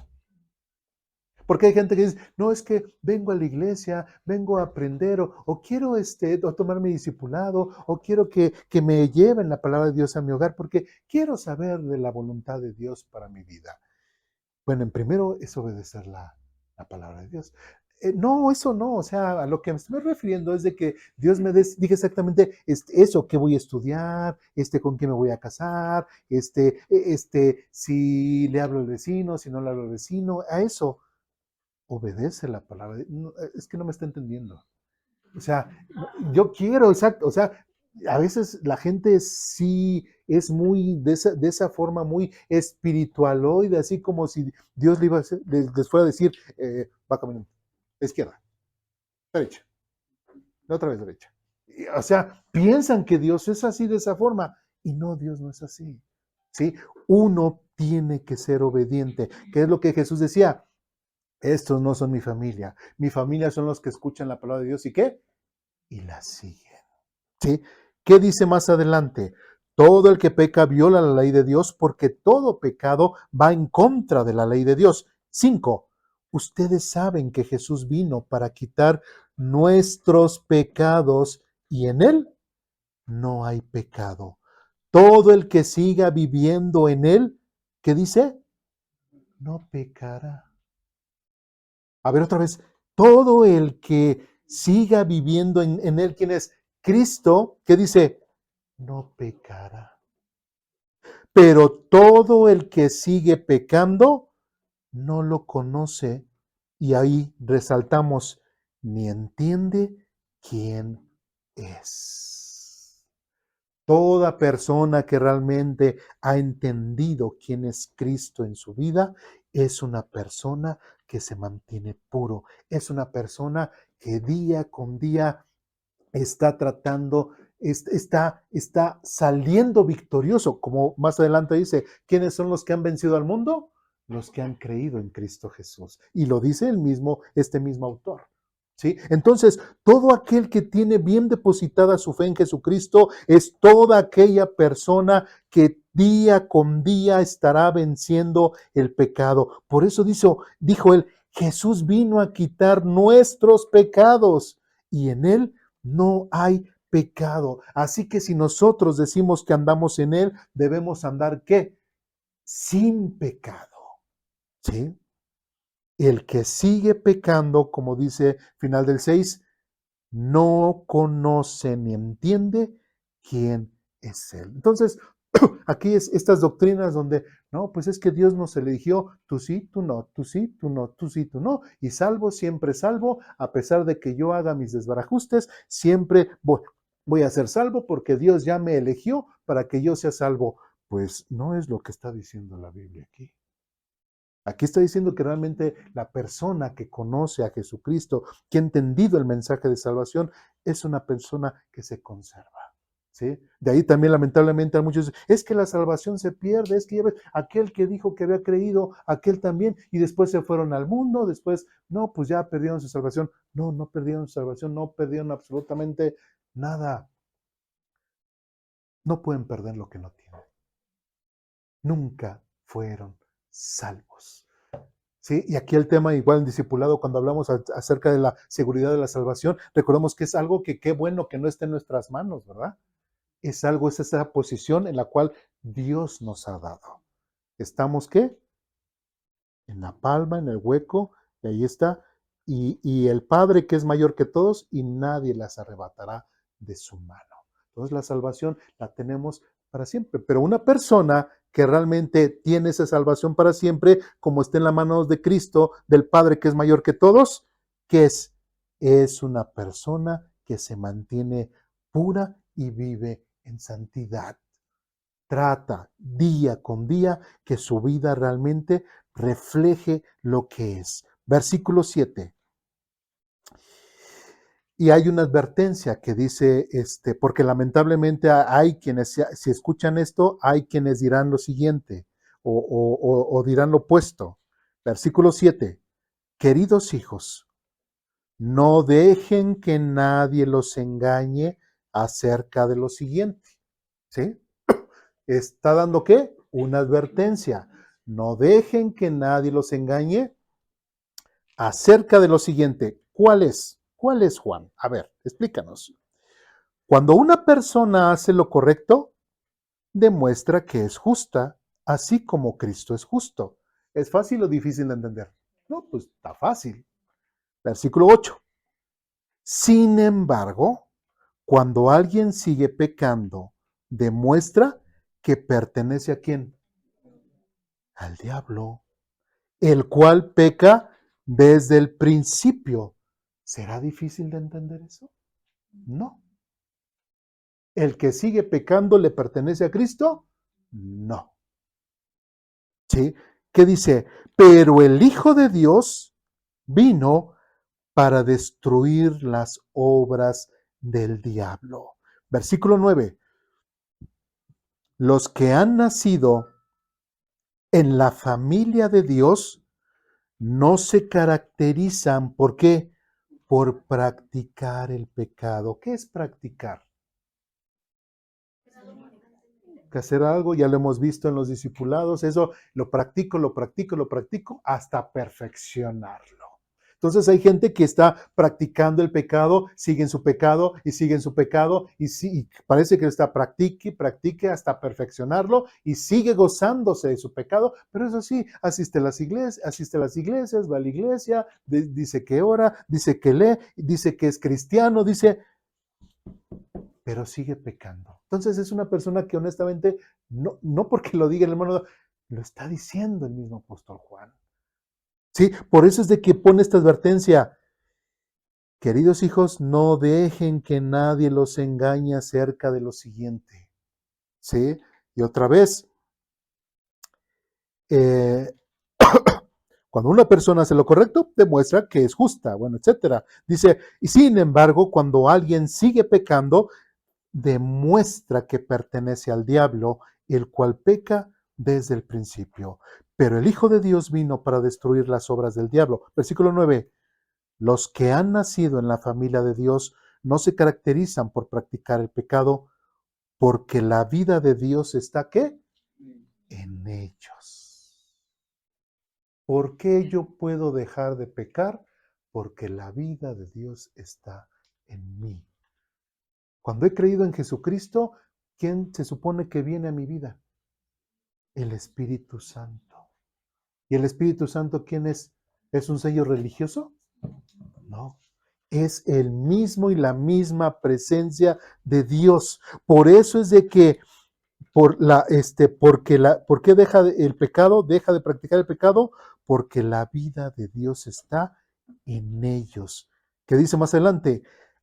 Porque hay gente que dice, no, es que vengo a la iglesia, vengo a aprender, o quiero o tomar mi discipulado, o quiero que me lleven la palabra de Dios a mi hogar, porque quiero saber de la voluntad de Dios para mi vida. Bueno, en primero es obedecer la palabra de Dios. No, eso no, o sea, a lo que me estoy refiriendo es de que Dios me diga exactamente eso, qué voy a estudiar, con qué me voy a casar, si le hablo al vecino, si no le hablo al vecino, a eso obedece la palabra. Es que no me está entendiendo. O sea, yo quiero, exacto, o sea, a veces la gente sí es muy de esa forma muy espiritualoide, así como si Dios les fuera a decir, va caminando, izquierda, derecha, la otra vez derecha. O sea, piensan que Dios es así de esa forma y no, Dios no es así. ¿Sí? Uno tiene que ser obediente, que es lo que Jesús decía. Estos no son mi familia. Mi familia son los que escuchan la palabra de Dios y ¿qué? Y la siguen. ¿Sí? ¿Qué dice más adelante? Todo el que peca viola la ley de Dios porque todo pecado va en contra de la ley de Dios. 5. Ustedes saben que Jesús vino para quitar nuestros pecados y en Él no hay pecado. Todo el que siga viviendo en Él, ¿qué dice? no pecará. A ver otra vez, todo el que siga viviendo en él, ¿quién es? Cristo, que dice, no pecará. Pero todo el que sigue pecando, no lo conoce. Y ahí resaltamos, ni entiende quién es. Toda persona que realmente ha entendido quién es Cristo en su vida es una persona que se mantiene puro, es una persona que día con día está tratando, está saliendo victorioso, como más adelante dice, ¿quiénes son los que han vencido al mundo? Los que han creído en Cristo Jesús. Y lo dice este mismo autor. ¿Sí? Entonces, todo aquel que tiene bien depositada su fe en Jesucristo es toda aquella persona que día con día estará venciendo el pecado. Por eso dijo él, Jesús vino a quitar nuestros pecados y en él no hay pecado. Así que si nosotros decimos que andamos en él, debemos andar ¿qué? Sin pecado. ¿Sí? El que sigue pecando, como dice final del 6, no conoce ni entiende quién es él. Entonces, aquí es estas doctrinas donde, no, pues es que Dios nos eligió, tú sí, tú no, tú sí, tú no, tú sí, tú no, y salvo, siempre salvo, a pesar de que yo haga mis desbarajustes, siempre voy a ser salvo porque Dios ya me eligió para que yo sea salvo. Pues no es lo que está diciendo la Biblia aquí. Aquí está diciendo que realmente la persona que conoce a Jesucristo, que ha entendido el mensaje de salvación, es una persona que se conserva. ¿Sí? De ahí también lamentablemente a muchos, es que la salvación se pierde, es que ya ves, aquel que dijo que había creído, aquel también, y después se fueron al mundo, después, no, pues ya perdieron su salvación. No, no perdieron su salvación, no perdieron absolutamente nada. No pueden perder lo que no tienen. Nunca fueron salvos. ¿Sí? Y aquí el tema, igual en discipulado, cuando hablamos acerca de la seguridad de la salvación, recordemos que es algo que qué bueno que no esté en nuestras manos, ¿verdad? Es esa posición en la cual Dios nos ha dado. ¿Estamos qué? En la palma, en el hueco, y ahí está. Y el Padre que es mayor que todos, y nadie las arrebatará de su mano. Entonces la salvación la tenemos para siempre. Pero una persona que realmente tiene esa salvación para siempre, como está en las manos de Cristo, del Padre que es mayor que todos, ¿qué es? Es una persona que se mantiene pura y vive en santidad. Trata día con día que su vida realmente refleje lo que es. Versículo 7. Y hay una advertencia que dice, porque lamentablemente hay quienes, si escuchan esto, hay quienes dirán lo siguiente o dirán lo opuesto. Versículo 7. Queridos hijos, no dejen que nadie los engañe acerca de lo siguiente. ¿Sí? ¿Está dando qué? Una advertencia. No dejen que nadie los engañe acerca de lo siguiente. ¿Cuál es? ¿Cuál es, Juan? A ver, explícanos. Cuando una persona hace lo correcto, demuestra que es justa, así como Cristo es justo. ¿Es fácil o difícil de entender? No, pues está fácil. Versículo 8. Sin embargo, cuando alguien sigue pecando, demuestra que pertenece a quién? Al diablo, el cual peca desde el principio. ¿Será difícil de entender eso? No. ¿El que sigue pecando le pertenece a Cristo? No. ¿Sí? ¿Qué dice? Pero el Hijo de Dios vino para destruir las obras del diablo. Versículo 9. Los que han nacido en la familia de Dios no se caracterizan, ¿por qué? Por practicar el pecado. ¿Qué es practicar? Que hacer algo, ya lo hemos visto en los discipulados, eso lo practico hasta perfeccionarlo. Entonces hay gente que está practicando el pecado, sigue en su pecado y sigue en su pecado y, y parece que está practique hasta perfeccionarlo y sigue gozándose de su pecado, pero eso sí, asiste a las iglesias, va a la iglesia, dice que ora, dice que lee, dice que es cristiano, dice, pero sigue pecando. Entonces es una persona que honestamente, no porque lo diga el hermano, lo está diciendo el mismo apóstol Juan. Sí, por eso es de que pone esta advertencia. Queridos hijos, no dejen que nadie los engañe acerca de lo siguiente. ¿Sí? Y otra vez, eh, cuando una persona hace lo correcto, demuestra que es justa, bueno, etcétera. Dice, y sin embargo, cuando alguien sigue pecando, demuestra que pertenece al diablo, el cual peca desde el principio. Pero el Hijo de Dios vino para destruir las obras del diablo. Versículo 9. Los que han nacido en la familia de Dios no se caracterizan por practicar el pecado, porque la vida de Dios está ¿qué? En ellos. ¿Por qué yo puedo dejar de pecar? Porque la vida de Dios está en mí. Cuando he creído en Jesucristo, ¿quién se supone que viene a mi vida? El Espíritu Santo. ¿Y el Espíritu Santo quién es? ¿Es un sello religioso? No. Es el mismo y la misma presencia de Dios. Por eso es de que ¿por qué el pecado, deja de practicar el pecado? Porque la vida de Dios está en ellos. ¿Qué dice más adelante?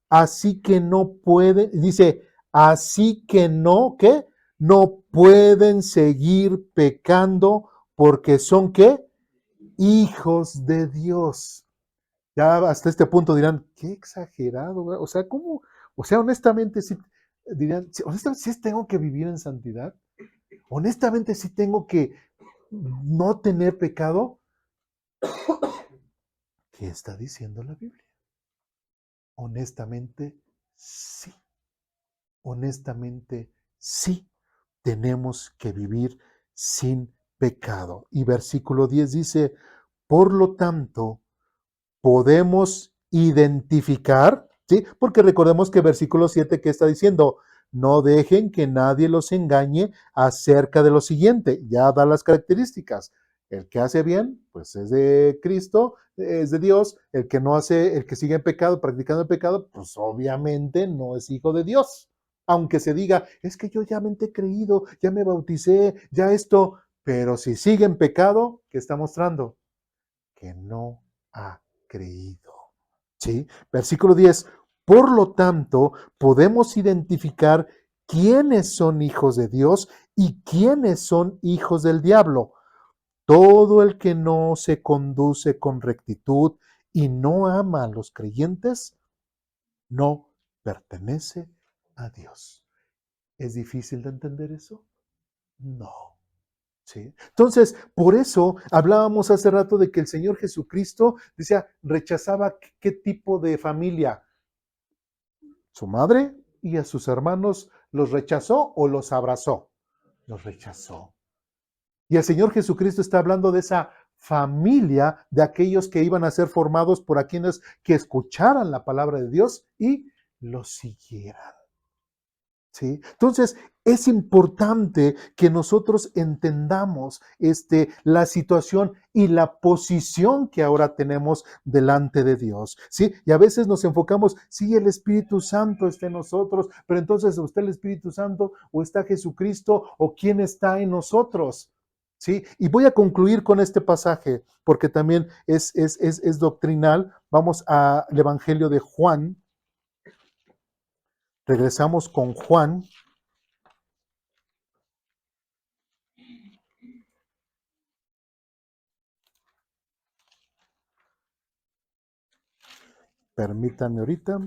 Así que no pueden, dice, así que no, ¿qué? No pueden seguir pecando porque son, ¿qué? Hijos de Dios. Ya hasta este punto dirán, qué exagerado, güey. O sea, ¿cómo? O sea, honestamente, sí, dirán, honestamente, sí tengo que vivir en santidad. Honestamente, sí tengo que no tener pecado. ¿Qué está diciendo la Biblia? Honestamente, sí. Honestamente, sí. Tenemos que vivir sin pecado. Y versículo 10 dice, por lo tanto, podemos identificar, ¿sí? Porque recordemos que versículo 7 que está diciendo, no dejen que nadie los engañe acerca de lo siguiente, ya da las características. El que hace bien, pues es de Cristo, es de Dios. El que no hace, el que sigue en pecado, practicando el pecado, pues obviamente no es hijo de Dios. Aunque se diga, es que yo ya me he creído, ya me bauticé, ya esto, pero si sigue en pecado, ¿qué está mostrando? Que no ha creído. ¿Sí? Versículo 10. Por lo tanto, podemos identificar quiénes son hijos de Dios y quiénes son hijos del diablo. Todo el que no se conduce con rectitud y no ama a los creyentes, no pertenece a Dios. ¿Es difícil de entender eso? No. ¿Sí? Entonces, por eso hablábamos hace rato de que el Señor Jesucristo decía, rechazaba qué tipo de familia. Su madre y a sus hermanos los rechazó o los abrazó. Los rechazó. Y el Señor Jesucristo está hablando de esa familia de aquellos que iban a ser formados por aquellos que escucharan la palabra de Dios y lo siguieran. ¿Sí? Entonces, es importante que nosotros entendamos la situación y la posición que ahora tenemos delante de Dios. ¿Sí? Y a veces nos enfocamos, sí, el Espíritu Santo está en nosotros, pero entonces, ¿está el Espíritu Santo o está Jesucristo o quién está en nosotros? ¿Sí? Y voy a concluir con este pasaje porque también es doctrinal. Vamos al Evangelio de Juan. Regresamos con Juan. Permítanme ahorita.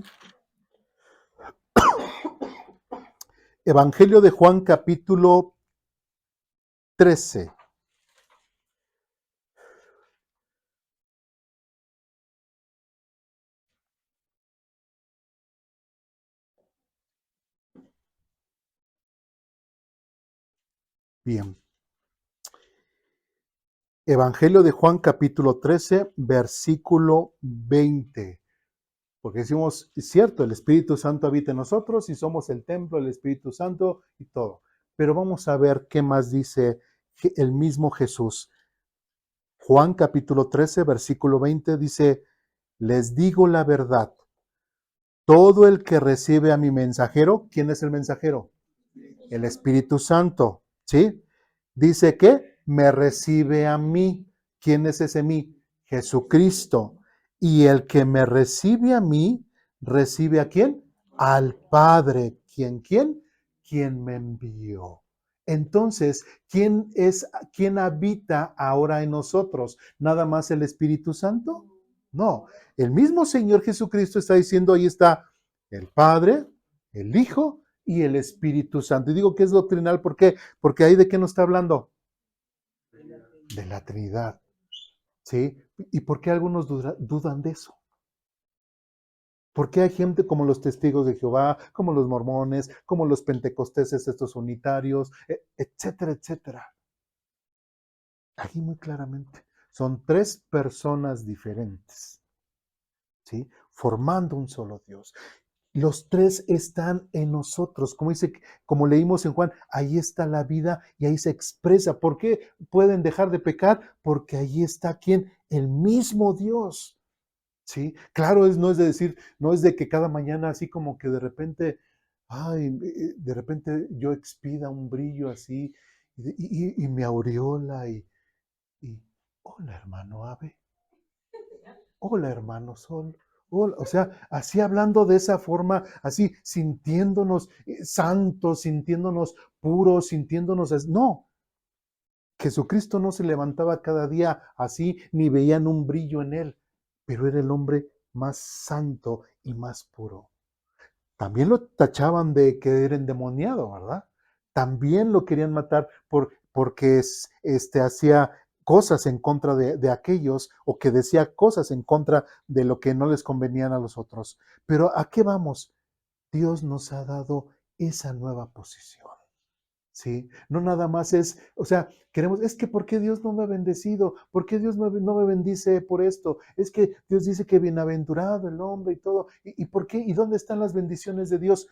Evangelio de Juan capítulo 13. Bien. Evangelio de Juan capítulo 13, versículo 20. Porque decimos, es cierto, el Espíritu Santo habita en nosotros y somos el templo del Espíritu Santo y todo. Pero vamos a ver qué más dice el mismo Jesús. Juan capítulo 13, versículo 20 dice, les digo la verdad, todo el que recibe a mi mensajero, ¿quién es el mensajero? El Espíritu Santo, ¿sí? Dice que me recibe a mí. ¿Quién es ese mí? Jesucristo. Y el que me recibe a mí, ¿recibe a quién? Al Padre. ¿Quién? ¿Quién? Quien me envió. Entonces, quién habita ahora en nosotros? ¿Nada más el Espíritu Santo? No, el mismo Señor Jesucristo está diciendo, ahí está el Padre, el Hijo y el Espíritu Santo. Y digo que es doctrinal, ¿por qué? Porque ahí de qué nos está hablando. De la Trinidad, ¿sí? ¿Y por qué algunos dudan de eso? ¿Por qué hay gente como los testigos de Jehová, como los mormones, como los pentecosteses, estos unitarios, etcétera, etcétera? Aquí muy claramente, son tres personas diferentes, ¿sí? Formando un solo Dios. Los tres están en nosotros, como dice, como leímos en Juan, ahí está la vida y ahí se expresa. ¿Por qué pueden dejar de pecar? Porque ahí está quién, el mismo Dios. Sí, claro, no es de decir, no es de que cada mañana así como que de repente, ay, de repente yo expida un brillo así y me aureola y, hola hermano Ave, hola hermano Sol. Hola, o sea, así hablando de esa forma, así sintiéndonos santos, sintiéndonos puros, sintiéndonos... No, Jesucristo no se levantaba cada día así, ni veían un brillo en él, pero era el hombre más santo y más puro. También lo tachaban de que era endemoniado, ¿verdad? También lo querían matar porque hacía cosas en contra de aquellos o que decía cosas en contra de lo que no les convenían a los otros. Pero ¿a qué vamos? Dios nos ha dado esa nueva posición. ¿Sí? No nada más es, o sea, queremos, es que ¿por qué Dios no me ha bendecido? ¿Por qué Dios no me bendice por esto? Es que Dios dice que bienaventurado el hombre y todo. ¿Y por qué? ¿Y dónde están las bendiciones de Dios?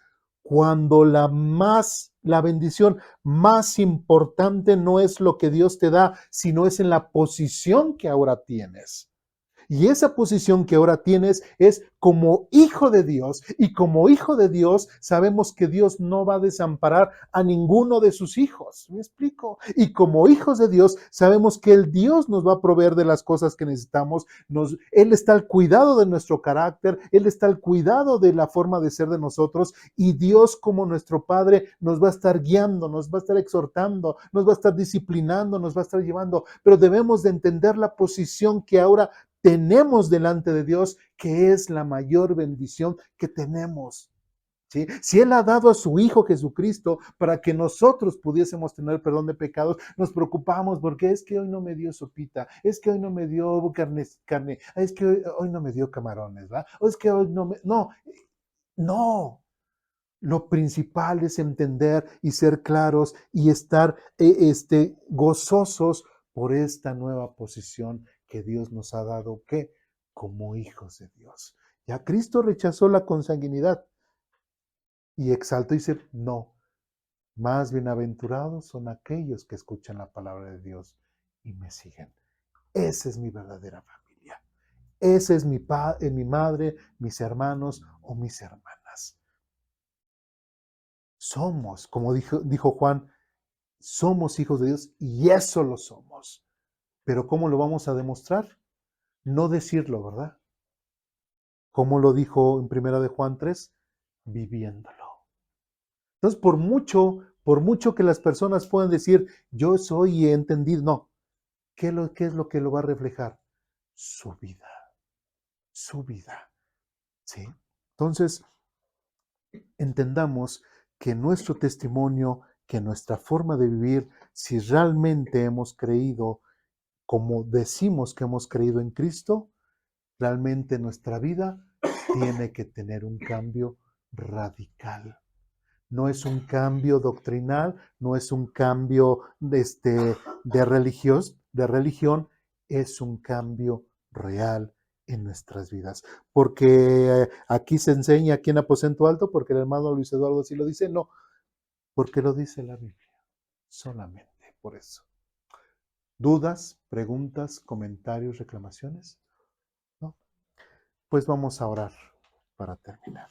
Cuando la bendición más importante no es lo que Dios te da, sino es en la posición que ahora tienes. Y esa posición que ahora tienes es como hijo de Dios. Y como hijo de Dios, sabemos que Dios no va a desamparar a ninguno de sus hijos. ¿Me explico? Y como hijos de Dios, sabemos que el Dios nos va a proveer de las cosas que necesitamos. Él está al cuidado de nuestro carácter. Él está al cuidado de la forma de ser de nosotros. Y Dios, como nuestro Padre, nos va a estar guiando, nos va a estar exhortando, nos va a estar disciplinando, nos va a estar llevando. Pero debemos de entender la posición que ahora tenemos delante de Dios, que es la mayor bendición que tenemos. ¿Sí? Si Él ha dado a su Hijo Jesucristo para que nosotros pudiésemos tener perdón de pecados, nos preocupamos porque es que hoy no me dio sopita, es que hoy no me dio carne, es que hoy no me dio camarones, ¿va? O es que hoy no me... No, no. Lo principal es entender y ser claros y estar gozosos por esta nueva posición que Dios nos ha dado, ¿qué? Como hijos de Dios. Ya Cristo rechazó la consanguinidad y exaltó y dice, no, más bienaventurados son aquellos que escuchan la palabra de Dios y me siguen. Esa es mi verdadera familia. Ese es mi madre, mis hermanos o mis hermanas. Somos, como dijo Juan, somos hijos de Dios y eso lo somos. Pero ¿cómo lo vamos a demostrar? No decirlo, ¿verdad? ¿Cómo lo dijo en primera de Juan 3? Viviéndolo. Entonces, por mucho que las personas puedan decir, yo soy y he entendido, no. ¿Qué es lo que lo va a reflejar? Su vida. Su vida. ¿Sí? Entonces, entendamos que nuestro testimonio, que nuestra forma de vivir, si realmente hemos creído como decimos que hemos creído en Cristo, realmente nuestra vida tiene que tener un cambio radical. No es un cambio doctrinal, no es un cambio de de religión es un cambio real en nuestras vidas. Porque aquí se enseña aquí en Aposento Alto, porque el hermano Luis Eduardo así lo dice, no, porque lo dice la Biblia, solamente por eso. ¿Dudas, preguntas, comentarios, reclamaciones? ¿No? Pues vamos a orar para terminar.